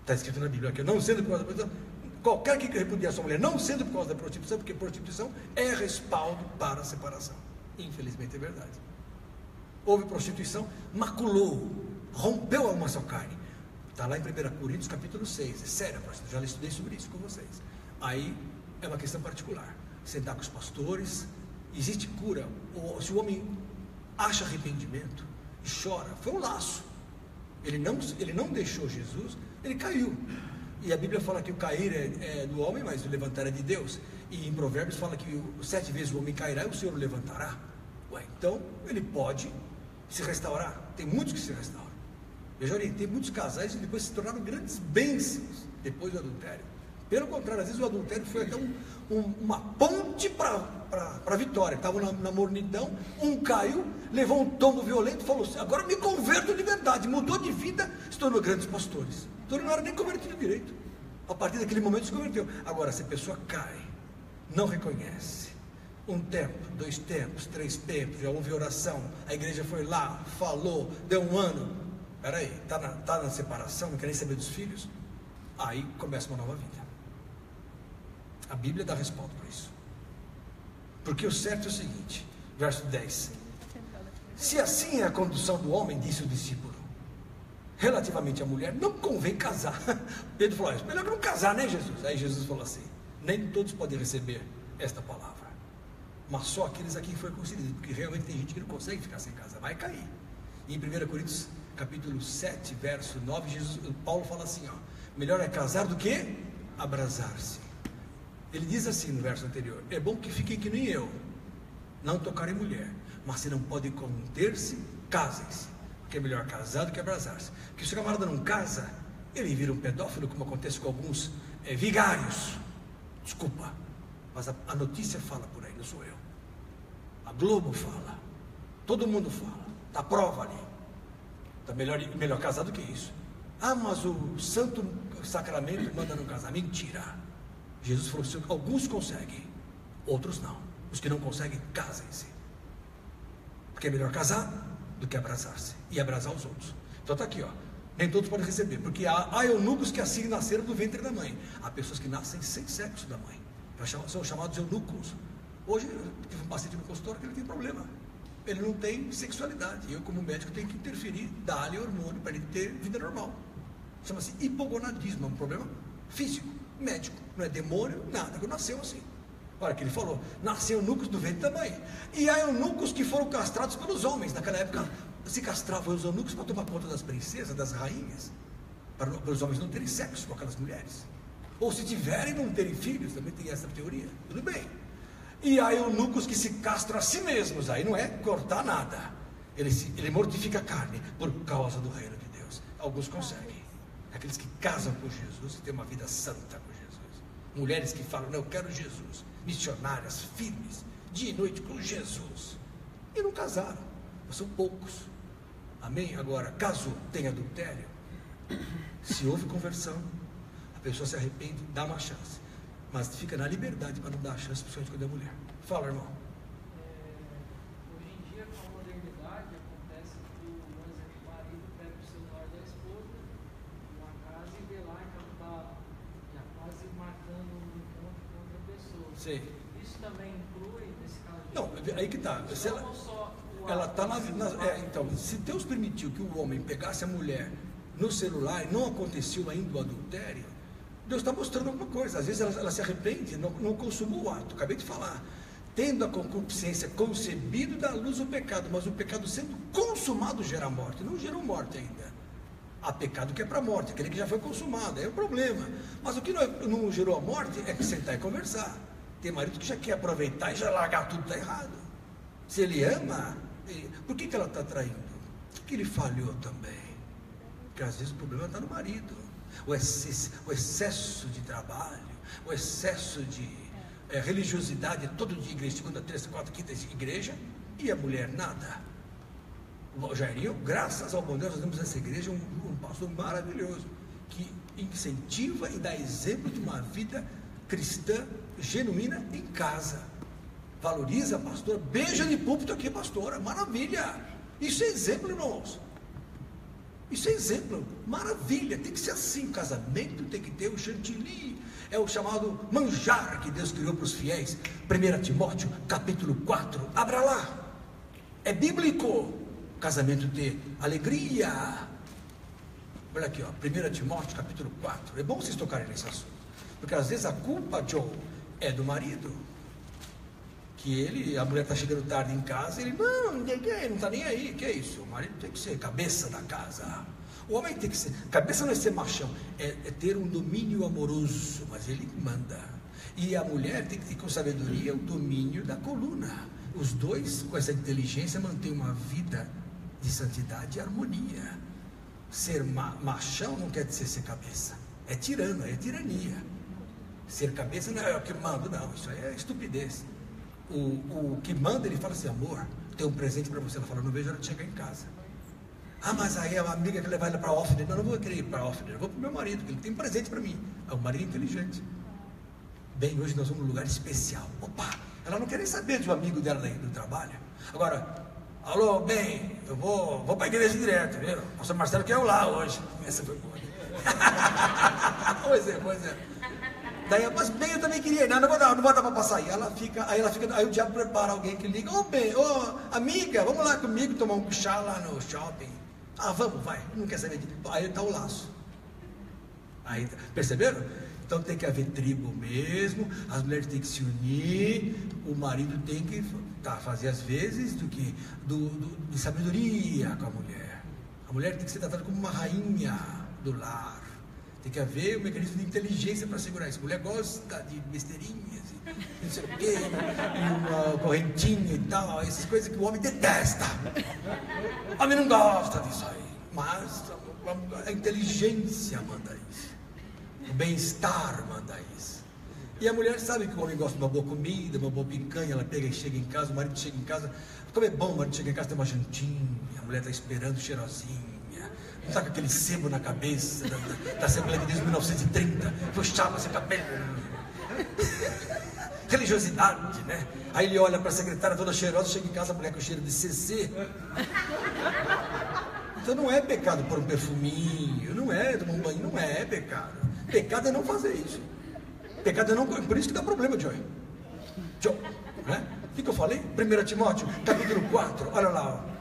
Está escrito na Bíblia, que não sendo por causa da prostituição, qualquer que repudiar sua mulher, não sendo por causa da prostituição, porque prostituição é respaldo para a separação. Infelizmente é verdade. Houve prostituição, maculou, rompeu uma só carne. Está lá em 1 Coríntios capítulo 6. É sério, já estudei sobre isso com vocês. Aí é uma questão particular. Sentar com os pastores, existe cura. Se o homem acha arrependimento, chora. Foi um laço. Ele não deixou Jesus, ele caiu. E a Bíblia fala que o cair é do homem, mas o levantar é de Deus. E em Provérbios fala que 7 vezes o homem cairá e o Senhor o levantará. Então ele pode se restaurar. Tem muitos que se restauram. Veja aí, tem muitos casais que depois se tornaram grandes bênçãos depois do adultério. Pelo contrário, às vezes o adultério foi até uma ponte para a vitória. Estavam na mornidão, um caiu, levou um tombo violento e falou assim: agora eu me converto de verdade. Mudou de vida, se tornou grandes pastores. Então ele não era nem convertido direito. A partir daquele momento se converteu. Agora, se a pessoa cai, não reconhece, 1 tempo, 2 tempos, 3 tempos, já houve oração, a igreja foi lá, falou, deu um ano. Peraí, está na separação, não quer nem saber dos filhos? Aí começa uma nova vida. A Bíblia dá resposta para isso. Porque o certo é o seguinte, verso 10: se assim é a condução do homem, disse o discípulo, relativamente à mulher, não convém casar. Pedro falou: melhor não casar, né, Jesus? Aí Jesus falou assim: nem todos podem receber esta palavra, mas só aqueles a quem foi concedido, porque realmente tem gente que não consegue ficar sem casa, vai cair. E em 1 Coríntios capítulo 7, verso 9, Paulo fala assim: melhor é casar do que abrasar-se. Ele diz assim no verso anterior: é bom que fiquem que nem eu, não tocarem mulher, mas se não podem conter-se, casem-se, porque é melhor casar do que abrasar-se. Porque se o camarada não casa, ele vira um pedófilo, como acontece com alguns vigários. Desculpa, mas a notícia fala por aí, não sou eu. A Globo fala, todo mundo fala, está a prova ali. Está melhor casar do que isso. Ah, mas o santo sacramento manda não casar. Mentira. Jesus falou assim: alguns conseguem, outros não. Os que não conseguem, casem-se, porque é melhor casar do que abrasar-se e abrasar os outros. Então está aqui, nem todos podem receber, porque há eunucos que assim nasceram do ventre da mãe. Há pessoas que nascem sem sexo da mãe, são chamados eunucos. Hoje eu tive um paciente no consultório que ele tem problema, ele não tem sexualidade, e eu como médico tenho que interferir, dar-lhe hormônio para ele ter vida normal. Chama-se hipogonadismo, é um problema físico, médico, não é demônio, nada, que nasceu assim. Olha que ele falou: nasceu eunucos do ventre da mãe. E há eunucos que foram castrados pelos homens. Naquela época se castravam os eunucos para tomar conta das princesas, das rainhas, para os homens não terem sexo com aquelas mulheres, ou se tiverem não terem filhos. Também tem essa teoria, tudo bem. E há eunucos que se castram a si mesmos. Aí não é cortar nada, ele mortifica a carne por causa do reino de Deus. Alguns conseguem, aqueles que casam com Jesus e têm uma vida santa com Jesus. Mulheres que falam: não, eu quero Jesus. Missionárias firmes, dia e noite com Jesus, e não casaram, mas são poucos. Amém? Agora, caso tenha adultério, se houve conversão, a pessoa se arrepende, dá uma chance, mas fica na liberdade para não dar a chance, principalmente quando é mulher. Fala, irmão. Hoje em dia, com a modernidade, acontece que o marido pega o celular da esposa na casa e vê lá que ela está já quase marcando um encontro com outra pessoa. Sim. Isso também inclui nesse caso? Não, aí que está. Ela está então, se Deus permitiu que o homem pegasse a mulher no celular e não aconteceu ainda o adultério, Deus está mostrando alguma coisa. Às vezes ela se arrepende, não consumou o ato. Acabei de falar. Tendo a concupiscência concebido, dá luz ao pecado, mas o pecado sendo consumado gera morte. Não gerou morte ainda. Há pecado que é para a morte, aquele que já foi consumado, é o problema. Mas o que não gerou a morte é que sentar e conversar. Tem marido que já quer aproveitar e já largar tudo, está errado. Se ele ama, por que ela está traindo? Por que ele falhou também? Porque às vezes o problema está no marido. O excesso de trabalho, o excesso de religiosidade, todo dia igreja, segunda, terça, quarta, quinta igreja, e a mulher nada. O Jairinho, graças ao bom Deus, nós temos nessa igreja um pastor maravilhoso, que incentiva e dá exemplo de uma vida cristã genuína em casa. Valoriza a pastora, beija de púlpito aqui, pastora, maravilha. Isso é exemplo, irmãos. Isso é exemplo, maravilha. Tem que ser assim. O casamento tem que ter o chantilly, é o chamado manjar que Deus criou para os fiéis. 1 Timóteo capítulo 4, abra lá, é bíblico. Casamento ter alegria. Olha aqui, 1 Timóteo capítulo 4. É bom vocês tocarem nesse assunto, porque às vezes a culpa, Joe, é do marido, Que a mulher está chegando tarde em casa, ele, não está nem aí, que é isso? O marido tem que ser cabeça da casa. O homem tem que ser, cabeça não é ser machão, é ter um domínio amoroso, mas ele manda. E a mulher tem que ter com sabedoria o domínio da coluna. Os dois, com essa inteligência, mantêm uma vida de santidade e harmonia. Ser machão não quer dizer ser cabeça, é tirano, é tirania. Ser cabeça não é o que manda, não, isso aí é estupidez. O que manda, ele fala assim, amor, tem um presente para você. Ela fala, não vejo a hora de chegar em casa. Ah, mas aí a amiga quer levar ela para a Offner. Não vou querer ir para a Offner, eu vou para o meu marido, porque ele tem um presente para mim. É um marido inteligente. Bem, hoje nós vamos num lugar especial. Opa, ela não quer nem saber de um amigo dela do trabalho. Agora, alô, bem, eu vou para a igreja direto, viu? O pastor Marcelo quer eu lá hoje. Essa foi boa. Pois é. Daí, mas bem, eu também queria ir, não vou dar para passar. Aí o diabo prepara alguém que liga, amiga, vamos lá comigo tomar um chá lá no shopping. Ah, vamos, vai, não quer saber disso. Aí está o laço. Aí, perceberam? Então tem que haver tribo mesmo, as mulheres têm que se unir, o marido tem que fazer as vezes de sabedoria com a mulher. A mulher tem que ser tratada como uma rainha do lar. Tem que haver um mecanismo de inteligência para segurar isso. A mulher gosta de besteirinhas, não sei o quê, e uma correntinha e tal, essas coisas que o homem detesta. O homem não gosta disso aí, mas a inteligência manda isso. O bem-estar manda isso. E a mulher sabe que o homem gosta de uma boa comida, uma boa picanha, ela pega e chega em casa, o marido chega em casa, como é bom, o marido chega em casa, tem uma jantinha, a mulher está esperando, cheirosinha. Não está com aquele sebo na cabeça da Assembleia de Deus de 1930, puxava seu cabelo. Religiosidade, né? Aí ele olha para a secretária toda cheirosa, chega em casa, a mulher com cheiro de CC. Então não é pecado pôr um perfuminho, não é tomar um banho, não é pecado. Pecado é não fazer isso. Pecado é não. Por isso que dá problema, Joy. Né? O que eu falei? 1 Timóteo, capítulo 4, olha lá, ó.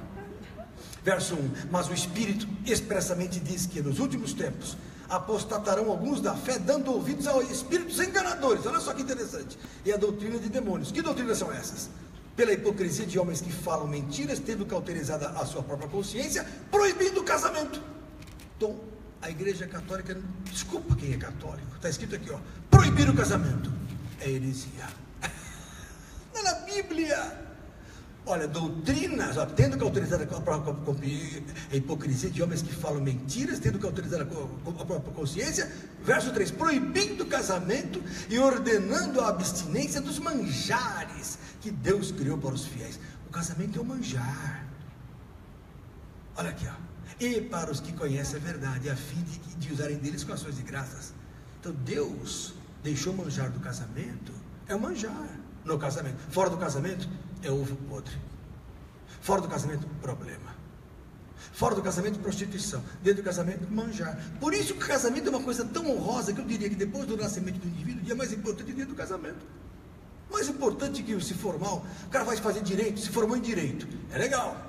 Verso 1, mas o Espírito expressamente diz que nos últimos tempos apostatarão alguns da fé, dando ouvidos a espíritos enganadores. Olha só que interessante. E a doutrina de demônios. Que doutrinas são essas? Pela hipocrisia de homens que falam mentiras, tendo cauterizada a sua própria consciência, proibindo o casamento. Então, a igreja católica, desculpa quem é católico, está escrito aqui, ó, proibir o casamento. É heresia. Não é na Bíblia. Olha, doutrinas, tendo cauterizada a hipocrisia de homens que falam mentiras, tendo cauterizada a própria consciência. Verso 3, proibindo o casamento e ordenando a abstinência dos manjares que Deus criou para os fiéis. O casamento é um manjar. Olha aqui, ó. E para os que conhecem a verdade, a fim de usarem deles com ações de graças. Então Deus deixou o manjar do casamento, é um manjar no casamento. Fora do casamento, é ovo podre. Fora do casamento, problema. Fora do casamento, prostituição. Dentro do casamento, manjar. Por isso que o casamento é uma coisa tão honrosa, que eu diria que depois do nascimento do indivíduo, o dia mais importante é dentro do casamento. Mais importante que se formar, o cara vai fazer direito, se formou em direito, é legal.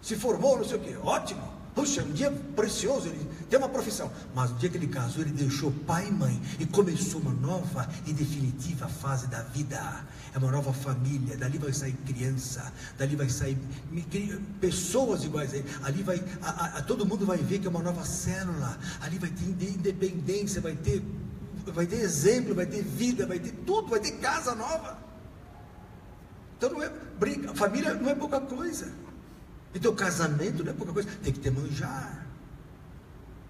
Se formou, não sei o que, ótimo. Puxa, um dia precioso, ele tem uma profissão. Mas no dia que ele casou, ele deixou pai e mãe e começou uma nova e definitiva fase da vida. É uma nova família, dali vai sair criança, dali vai sair pessoas iguais a ele. Ali vai, todo mundo vai ver que é uma nova célula. Ali vai ter independência, vai ter exemplo, vai ter vida, vai ter tudo, vai ter casa nova. Então não é briga, família não é pouca coisa. Então casamento não é pouca coisa, tem que ter manjar.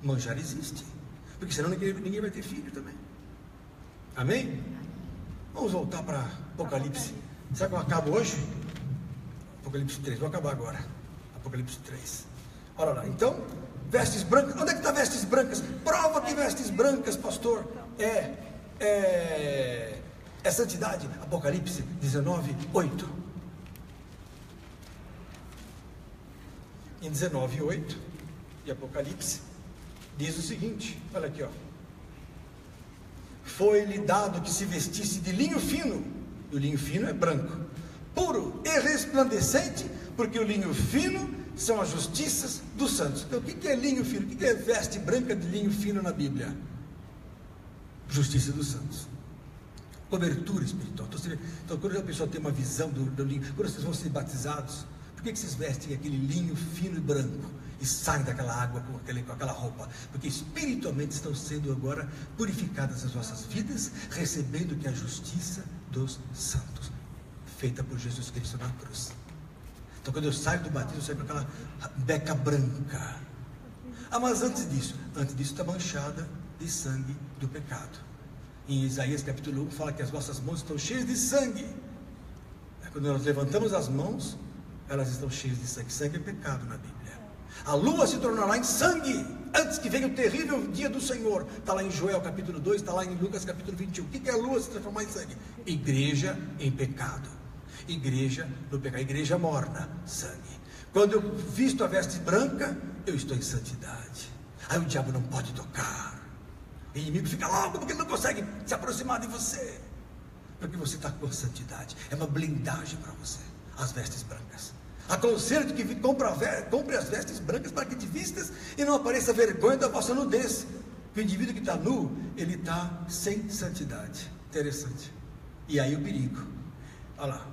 Manjar existe, porque senão ninguém vai ter filho também. Amém? Vamos voltar para Apocalipse. Será que eu acabo hoje? Apocalipse 3, vou acabar agora. Apocalipse 3. Olha lá, então, vestes brancas. Onde é que está vestes brancas? Prova que vestes brancas, pastor, é santidade. Apocalipse 19, 8. Em 19:8 de Apocalipse, diz o seguinte, olha aqui, ó. Foi-lhe dado que se vestisse de linho fino, e o linho fino é branco, puro e resplandecente, porque o linho fino são as justiças dos santos. Então o que é linho fino? O que é veste branca de linho fino na Bíblia? Justiça dos santos. Cobertura espiritual. Então, quando a pessoa tem uma visão do linho, quando vocês vão ser batizados, por que vocês vestem aquele linho fino e branco e saem daquela água com aquela roupa? Porque espiritualmente estão sendo agora purificadas as vossas vidas, recebendo que a justiça dos santos, feita por Jesus Cristo na cruz. Então, quando eu saio do batismo, eu saio com aquela beca branca. Mas antes disso está manchada de sangue do pecado. Em Isaías capítulo 1 fala que as vossas mãos estão cheias de sangue. Quando nós levantamos as mãos, elas estão cheias de sangue. Sangue é pecado na Bíblia. A lua se tornará em sangue antes que venha o terrível dia do Senhor. Está lá em Joel capítulo 2, está lá em Lucas capítulo 21. O que é a lua se transformar em sangue? Igreja em pecado. Igreja no pecado. Igreja morna, sangue. Quando eu visto a veste branca, eu estou em santidade. Aí o diabo não pode tocar. O inimigo fica louco porque ele não consegue se aproximar de você. Porque você está com santidade. É uma blindagem para você. As vestes brancas. Aconselho-te que compre as vestes brancas para que te vistas e não apareça vergonha da vossa nudez. O indivíduo que está nu, ele está sem santidade. Interessante. E aí o perigo. Olha lá.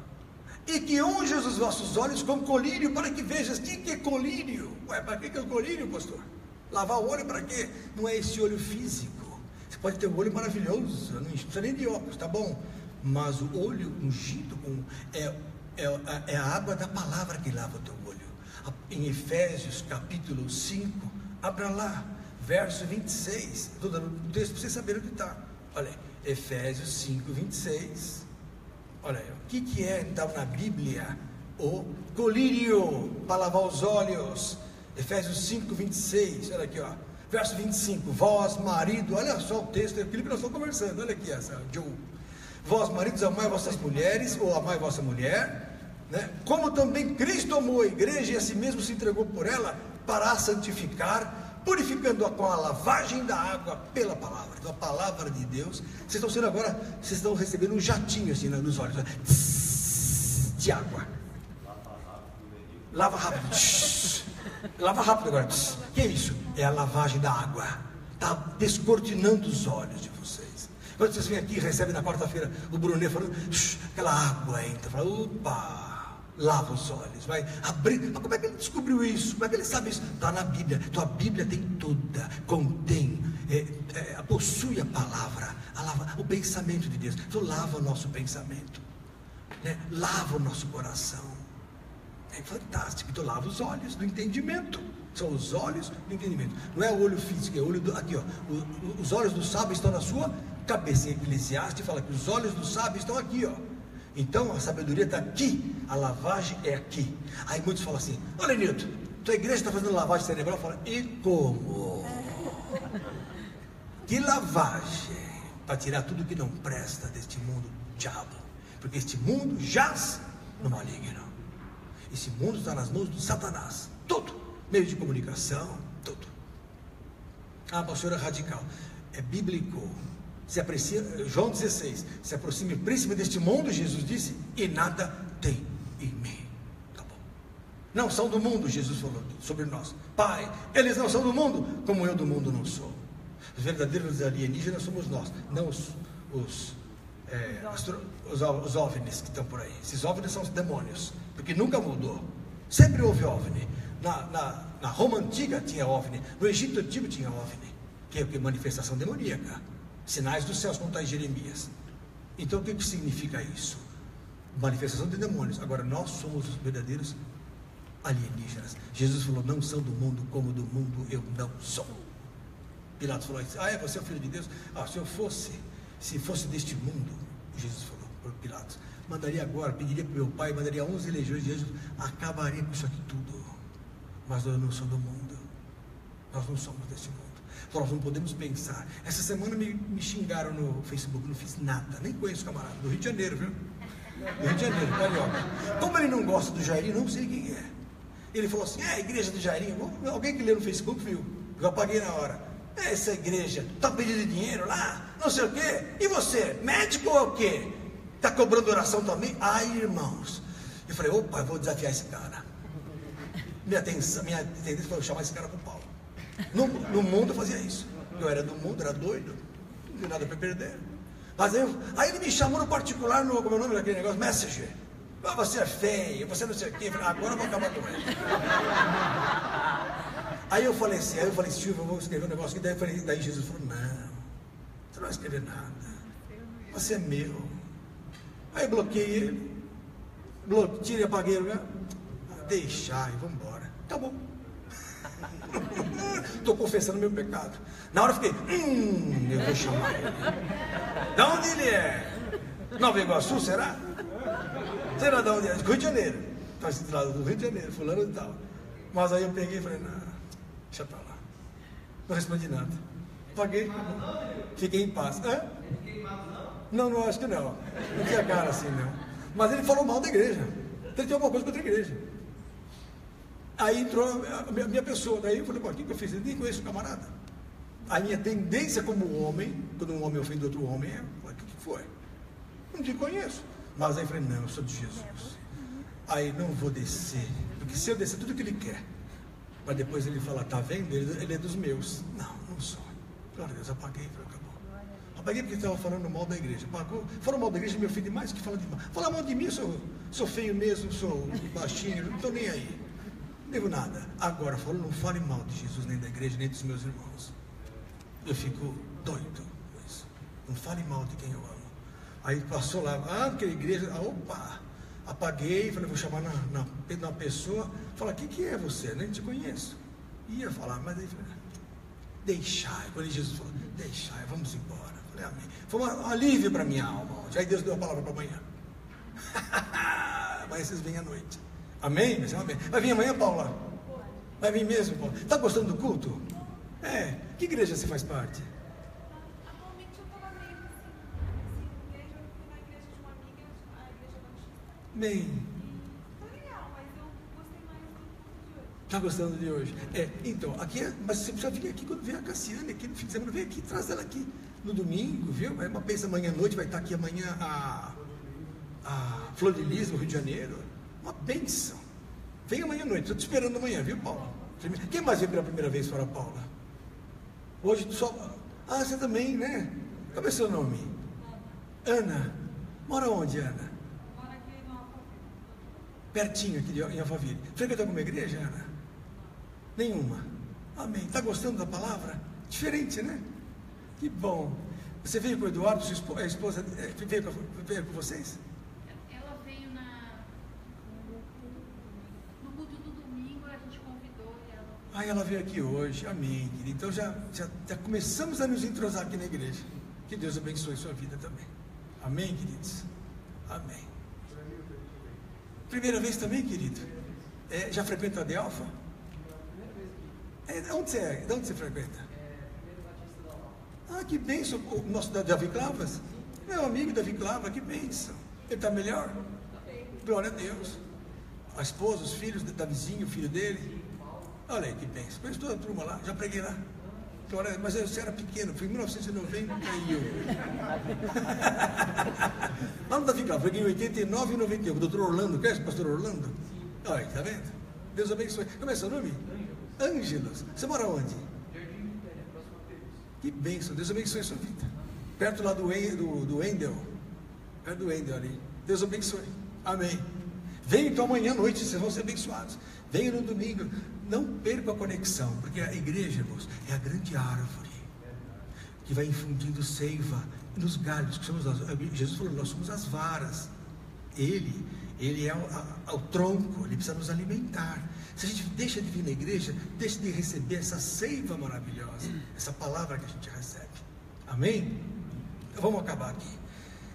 E que unjas os vossos olhos com colírio para que vejas. O que é colírio? Para que é o colírio, pastor? Lavar o olho para quê? Não é esse olho físico. Você pode ter um olho maravilhoso, não precisa nem de óculos, tá bom? Mas o olho ungido é a água da palavra que lava o teu olho. Em Efésios capítulo 5, abra lá, verso 26. Estou dando o texto para vocês saberem onde está. Olha, Efésios 5, 26. Olha aí, o que é então na Bíblia? O colírio para lavar os olhos. Efésios 5, 26. Olha aqui, ó. Verso 25, vós marido, olha só o texto, é aquilo que nós estamos conversando, olha aqui essa, Joe. Vós maridos, amai vossas mulheres, ou amai vossa mulher, né? Como também Cristo amou a igreja e a si mesmo se entregou por ela, para a santificar, purificando-a com a lavagem da água pela palavra. Então a palavra de Deus, vocês estão sendo agora, vocês estão recebendo um jatinho assim nos olhos, de água. Lava rápido. Lava rápido agora. O que é isso? É a lavagem da água. Está descortinando os olhos de vocês. Quando vocês vêm aqui e recebem na quarta-feira o Brunet falando, aquela água entra, fala, opa, lava os olhos, vai abrir. Mas como é que ele descobriu isso? Como é que ele sabe isso? Está na Bíblia. Tua Bíblia tem toda, contém, possui a palavra, o pensamento de Deus. Então lava o nosso pensamento, né? Lava o nosso coração. É fantástico. Então lava os olhos do entendimento. São os olhos do entendimento. Não é o olho físico, é o olho aqui, ó. Os olhos do sábio estão na sua cabeça. Em Eclesiastes fala que os olhos do sábio estão aqui, ó. Então a sabedoria está aqui, a lavagem é aqui. Aí muitos falam assim: olha, Nilton, tua igreja está fazendo lavagem cerebral. Fala, e como? Que lavagem? Para tirar tudo que não presta deste mundo, diabo. Porque este mundo jaz no maligno. Esse mundo está nas mãos de Satanás. Tudo. Meio de comunicação, tudo. Pastor, é radical. É bíblico. Se aprecia, João 16. Se aproxime o príncipe deste mundo, Jesus disse, e nada tem em mim. Tá bom. Não são do mundo, Jesus falou sobre nós. Pai, eles não são do mundo, como eu do mundo não sou. Os verdadeiros alienígenas somos nós, não os OVNIs que estão por aí. Esses OVNIs são os demônios, porque nunca mudou. Sempre houve OVNI. Na Roma antiga tinha OVNI, no Egito antigo tinha OVNI, que é manifestação demoníaca, sinais dos céus, como está em Jeremias. Então o que significa isso? Manifestação de demônios. Agora nós somos os verdadeiros alienígenas. Jesus falou, não são do mundo, como do mundo eu não sou. Pilatos falou, você é o filho de Deus? Se fosse deste mundo, Jesus falou para Pilatos, mandaria agora, pediria para o meu pai, mandaria 11 legiões de anjos, acabaria com isso aqui tudo. Mas nós não somos do mundo, nós não somos deste mundo. Nós não podemos pensar. Essa semana me xingaram no Facebook, não fiz nada, nem conheço o camarada, do Rio de Janeiro, viu? Do Rio de Janeiro, carioca. Como ele não gosta do Jairinho, não sei quem é. Ele falou assim, a igreja do Jairinho, alguém que lê no Facebook viu, eu apaguei na hora. Essa igreja, está pedindo dinheiro lá, não sei o quê. E você, médico ou o quê? Está cobrando oração também? Ai, irmãos. Eu falei, opa, eu vou desafiar esse cara. Minha tendência foi chamar esse cara para o pau. No mundo eu fazia isso. Eu era do mundo, era doido, não tinha nada para perder. Mas aí ele me chamou no particular, como é o nome daquele negócio? Messenger. Ah, você é feio, você não sei o quê. Agora eu vou acabar com ele. Aí eu falei assim, Silvio, eu vou escrever um negócio aqui. Daí Jesus falou, não, você não vai escrever nada. Você é meu. Aí eu bloqueei ele. Tirei, apaguei o lugar. Deixar e vamos embora. Tá bom. Estou confessando meu pecado. Na hora eu fiquei, eu vou chamar ele. De onde ele é? Nova Iguaçu, será? Será de onde é? Rio de Janeiro. Está escrito lá do Rio de Janeiro, fulano e tal. Mas aí eu peguei e falei, não, deixa pra lá. Não respondi nada. Paguei, fiquei em paz. Hã? Não, acho que não. Não tinha cara assim, não. Mas ele falou mal da igreja. Ele tinha alguma coisa contra a igreja. Aí entrou a minha pessoa. Daí eu falei, o que eu fiz? Eu nem conheço o camarada. A minha tendência como homem, quando um homem ofende outro homem, o que foi? Não te conheço. Mas aí eu falei, não, eu sou de Jesus. Aí não vou descer. Porque se eu descer tudo que ele quer, mas depois ele fala, tá vendo? Ele é dos meus. Não sou. Glória a Deus, apaguei e acabou. Apaguei porque estava falando mal da igreja. Falou mal da igreja, meu filho mais que fala de mal. Fala mal de mim, eu sou feio mesmo, sou baixinho, não estou nem aí. Não devo nada. Agora, não fale mal de Jesus, nem da igreja, nem dos meus irmãos. Eu fico doido com isso. Não fale mal de quem eu amo. Aí passou lá, aquela igreja, opa, apaguei, falei, vou chamar na pessoa, falar, que é você? Nem te conheço. Ia falar, mas aí falei, deixai. Quando Jesus falou, deixai, vamos embora. Falei, amém. Foi um alívio para minha alma. Aí Deus deu a palavra para amanhã. Amanhã vocês vêm à noite. Amém? Amém. Vai vir amanhã, Paula? Vai vir mesmo, Paula? Está gostando do culto? Que igreja você faz parte? Atualmente eu estou na igreja, eu fui na igreja de uma amiga, a igreja batista. Bem. Foi legal, mas eu gostei mais do culto de hoje. Está gostando de hoje? Então, aqui mas você precisa vir aqui quando vem a Cassiane, aqui no fim de semana, vem aqui, traz ela aqui no domingo, viu? Vai uma pensa amanhã à noite, vai estar aqui amanhã a Flor de Lis, no Rio de Janeiro. Uma bênção. Vem amanhã à noite, estou te esperando amanhã, viu, Paula? Quem mais veio pela primeira vez para a Paula? Hoje só. Você também, né? Qual é o seu nome? Ana. Mora onde, Ana? Mora aqui no Alphaville. Pertinho aqui em Alphaville. Frequenta alguma igreja, Ana? Nenhuma. Amém. Está gostando da palavra? Diferente, né? Que bom. Você veio com o Eduardo, a esposa veio com vocês? Ela veio no culto do domingo, a gente convidou e ela. Ela veio aqui hoje. Amém, querido. Então já começamos a nos entrosar aqui na igreja. Que Deus abençoe sua vida também. Amém, queridos? Amém. Primeira vez também, querido? Já frequenta a de Alfa? De onde você é? De onde você frequenta? Que bênção. O nosso Davi Clavas? Meu amigo Davi Clavas, que bênção. Ele está melhor? Glória a Deus. A esposa, os filhos, Davizinho, o filho dele. Olha aí, que bênção. Conheço toda a turma lá, já preguei lá. Glória a Deus. Mas você era pequeno, foi em 1990 e eu. Lá no Davi Clavas, preguei em 89 e 91. O doutor Orlando, conhece o pastor Orlando? Olha aí, tá vendo? Deus abençoe. Como é seu nome? Ângelos. Você mora onde? Que bênção, Deus abençoe a sua vida. Perto lá do Wendel. Perto do Wendel ali. Deus abençoe. Amém. Venham então amanhã à noite, vocês vão ser abençoados. Venham no domingo. Não percam a conexão, porque a igreja, irmãos, é a grande árvore que vai infundindo seiva nos galhos, que somos nós. Jesus falou, nós somos as varas. Ele é o tronco, ele precisa nos alimentar. Se a gente deixa de vir na igreja, deixa de receber essa seiva maravilhosa, essa palavra que a gente recebe. Amém? Então vamos acabar aqui.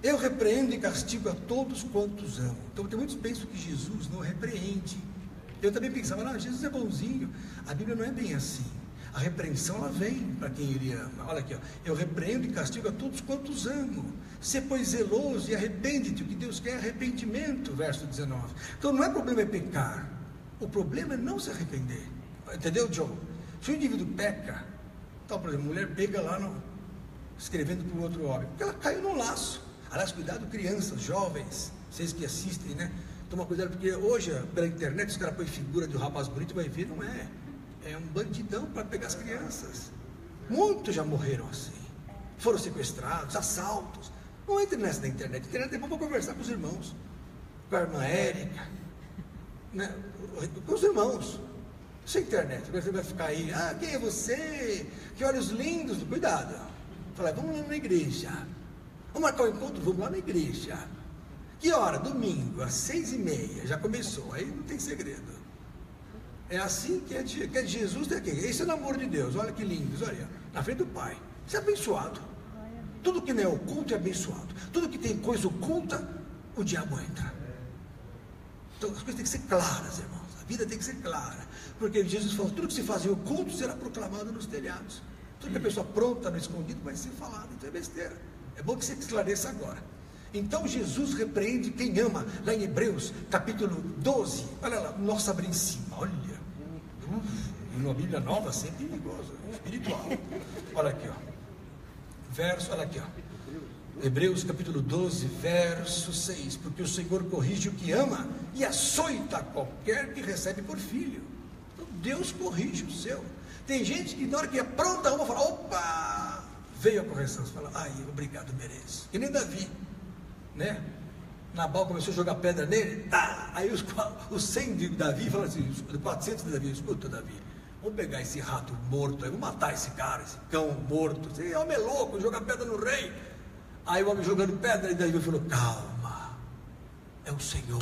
Eu repreendo e castigo a todos quantos amo. Então tem muitos que pensam que Jesus não repreende. Eu também pensava, Jesus é bonzinho. A Bíblia não é bem assim. A repreensão ela vem para quem ele ama. Olha aqui, eu repreendo e castigo a todos quantos amo. Sê pois zeloso e arrepende-te. O que Deus quer é arrependimento, verso 19. Então não é problema pecar. O problema é não se arrepender. Entendeu, Joe? Se o indivíduo peca, então, por exemplo, a mulher pega lá escrevendo para o outro homem, porque ela caiu no laço. Aliás, cuidado, crianças, jovens, vocês que assistem, né? Toma cuidado, porque hoje, pela internet, os caras põem figura de um rapaz bonito, vai ver, não é. É um bandidão para pegar as crianças. Muitos já morreram assim. Foram sequestrados, assaltos. Não entre nessa da internet. A internet é bom para conversar com os irmãos, com a irmã Érica, né? Com os irmãos. Isso é internet. Você vai ficar aí, quem é você? Que olhos lindos. Cuidado. Fala, vamos lá na igreja. Vamos marcar o encontro? Vamos lá na igreja. Que hora? Domingo, às 6h30. Já começou. Aí não tem segredo. É assim que é de Jesus. Esse é o namoro de Deus. Olha que lindo. Olha, na frente do Pai. Isso é abençoado. Tudo que não é oculto é abençoado. Tudo que tem coisa oculta, o diabo entra. Então as coisas têm que ser claras, irmãos. A vida tem que ser clara. Porque Jesus falou, tudo que se faz em oculto será proclamado nos telhados. Tudo que a pessoa pronta no escondido vai ser falado. Então é besteira. É bom que você esclareça agora. Então Jesus repreende quem ama. Lá em Hebreus, capítulo 12. Olha lá, nossa abre em cima. Olha. Uma Bíblia nova, sempre perigosa, espiritual. Olha aqui, ó. Olha aqui, ó. Hebreus capítulo 12, verso 6. Porque o Senhor corrige o que ama e açoita qualquer que recebe por filho. Então Deus corrige o seu. Tem gente que na hora que apronta uma, fala, opa, veio a correção. Você fala, obrigado, mereço. Que nem Davi, né? Nabal começou a jogar pedra nele, tá. Aí os 100 de Davi falaram assim, 400 de Davi, escuta, Davi, vamos pegar esse rato morto aí, vamos matar esse cara, esse cão morto. Esse homem é louco, jogar pedra no rei. Aí o homem jogando pedra, e Davi falou, calma, é o Senhor,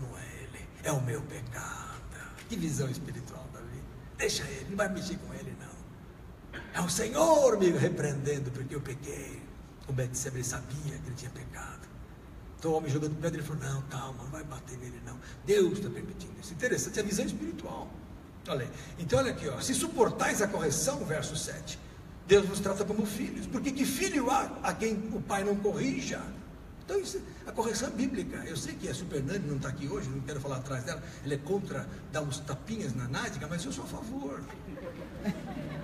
não é ele, é o meu pecado. Que visão espiritual, Davi. Deixa ele, não vai mexer com ele não. É o Senhor me repreendendo porque eu pequei. O Betseba sabia que ele tinha pecado. Então o homem jogando pedra, ele falou, não, calma, não vai bater nele não. Deus está permitindo isso. Interessante, a visão espiritual. Olha aí. Então olha aqui, ó. Se suportais a correção, verso 7, Deus nos trata como filhos. Porque que filho há a quem o pai não corrija? Então isso, a correção é bíblica. Eu sei que a Super Nani não está aqui hoje, não quero falar atrás dela. Ele é contra dar uns tapinhas na Nádica, mas eu sou a favor.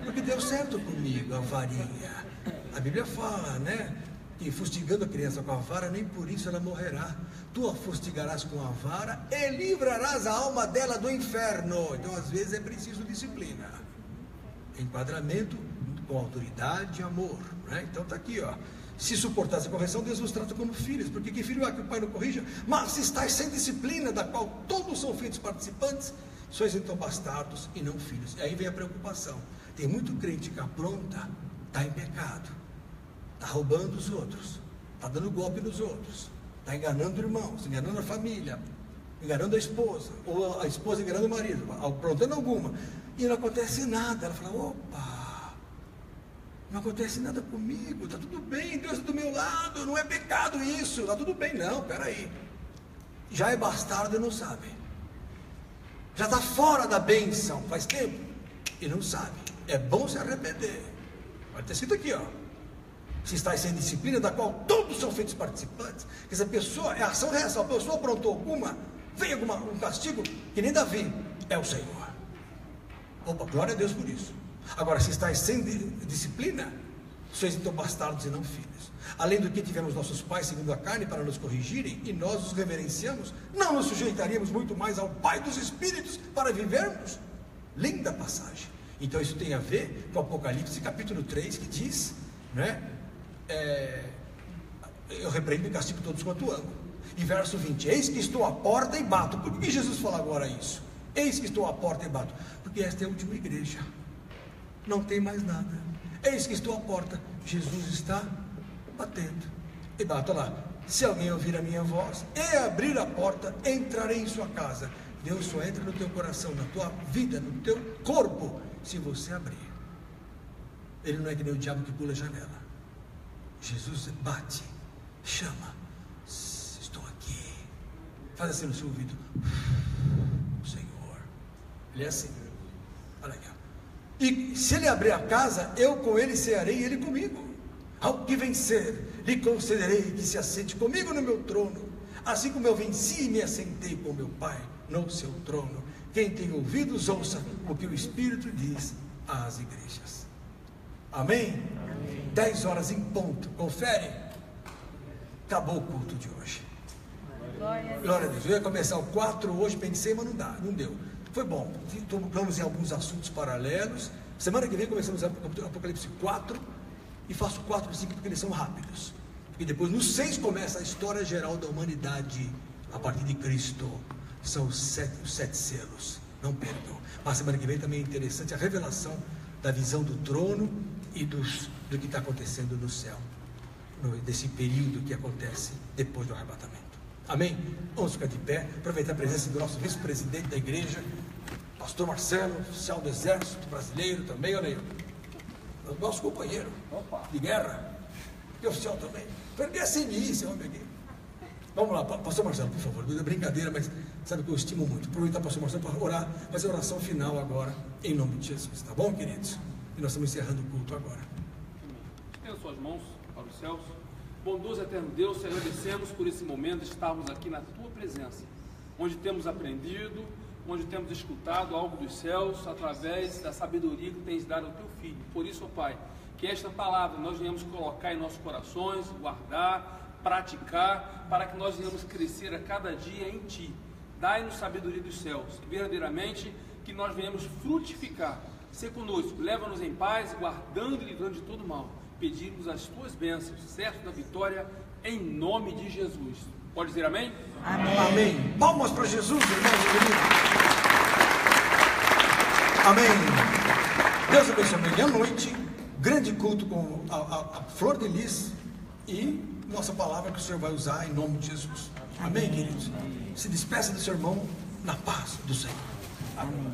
Porque deu certo comigo a varinha. A Bíblia fala, né? Que fustigando a criança com a vara, nem por isso ela morrerá. Tu a fustigarás com a vara e livrarás a alma dela do inferno. Então às vezes é preciso disciplina, enquadramento com autoridade e amor, né? Então está aqui, ó. Se suportar essa correção, Deus nos trata como filhos. Porque que filho há que o pai não corrija? Mas se estáis sem disciplina, da qual todos são feitos participantes, sois então bastardos e não filhos. E aí vem a preocupação. Tem muito crente que apronta, está em pecado, está roubando os outros, está dando golpe nos outros, está enganando irmãos, enganando a família, enganando a esposa, ou a esposa enganando o marido, aprontando alguma, e não acontece nada. Ela fala, opa, não acontece nada comigo, está tudo bem, Deus é do meu lado, não é pecado isso, está tudo bem. Não, peraí, já é bastardo e não sabe, já está fora da bênção faz tempo e não sabe. É bom se arrepender. Vai ter escrito aqui, ó. Se estáis sem disciplina, da qual todos são feitos participantes. Que essa pessoa, é ação e reação. A pessoa aprontou alguma, vem um castigo, que nem Davi, é o Senhor. Opa, glória a Deus por isso. Agora, se estáis sem disciplina, sois então bastardos e não filhos. Além do que tivemos nossos pais segundo a carne para nos corrigirem, e nós os reverenciamos, não nos sujeitaríamos muito mais ao Pai dos Espíritos para vivermos? Linda passagem. Então isso tem a ver com Apocalipse capítulo 3, que diz, né? Eu repreendo e castigo todos quanto amo. E verso 20, eis que estou à porta e bato. Por que Jesus fala agora isso? Eis que estou à porta e bato. Porque esta é a última igreja, não tem mais nada. Eis que estou à porta, Jesus está batendo e bato lá. Se alguém ouvir a minha voz e abrir a porta, entrarei em sua casa. Deus só entra no teu coração, na tua vida, no teu corpo, se você abrir. Ele não é que nem o diabo que pula a janela. Jesus bate, chama, estou aqui, faz assim no seu ouvido, Senhor. Ele é assim, olha aqui, ó. E se ele abrir a casa, eu com ele cearei e ele comigo. Ao que vencer, lhe concederei que se assente comigo no meu trono, assim como eu venci e me assentei com meu Pai no seu trono. Quem tem ouvidos, ouça o que o Espírito diz às igrejas. Amém? 10 horas em ponto, confere. Acabou o culto de hoje. Glória a Deus. Eu ia começar o 4 hoje, pensei, mas não deu. Foi bom, tocamos em alguns assuntos paralelos. Semana que vem começamos a Apocalipse 4 e faço 4 e 5 porque eles são rápidos. E depois no 6 começa a história geral da humanidade a partir de Cristo. São os sete selos. Não percam. Mas semana que vem também é interessante a revelação da visão do trono e do que está acontecendo no céu, desse período que acontece depois do arrebatamento. Amém? Vamos ficar de pé, aproveitar a presença do nosso vice-presidente da igreja, pastor Marcelo, oficial do Exército Brasileiro também, olha aí, o nosso companheiro de guerra, e oficial também. Perder a CNI, esse homem aqui. Vamos lá, pastor Marcelo, por favor, é brincadeira, mas sabe que eu estimo muito. Aproveitar o pastor Marcelo para orar, fazer a oração final agora, em nome de Jesus, tá bom, queridos? E nós estamos encerrando o culto agora. Estenda suas mãos para os céus. Bondoso eterno Deus, te agradecemos por esse momento de estarmos aqui na tua presença, onde temos aprendido, onde temos escutado algo dos céus através da sabedoria que tens dado ao teu filho. Por isso, ó Pai, que esta palavra nós venhamos colocar em nossos corações, guardar, praticar, para que nós venhamos crescer a cada dia em ti. Dai-nos sabedoria dos céus, que verdadeiramente que nós venhamos frutificar. Ser conosco, leva-nos em paz, guardando e livrando de todo mal. Pedimos as tuas bênçãos, certo da vitória, em nome de Jesus. Pode dizer amém? Amém. Amém. Palmas para Jesus, irmãos queridos. Amém. Deus abençoe. Amanhã à noite, grande culto com a flor de lis e nossa palavra que o Senhor vai usar em nome de Jesus. Amém, queridos? Se despeça do seu irmão na paz do Senhor. Amém.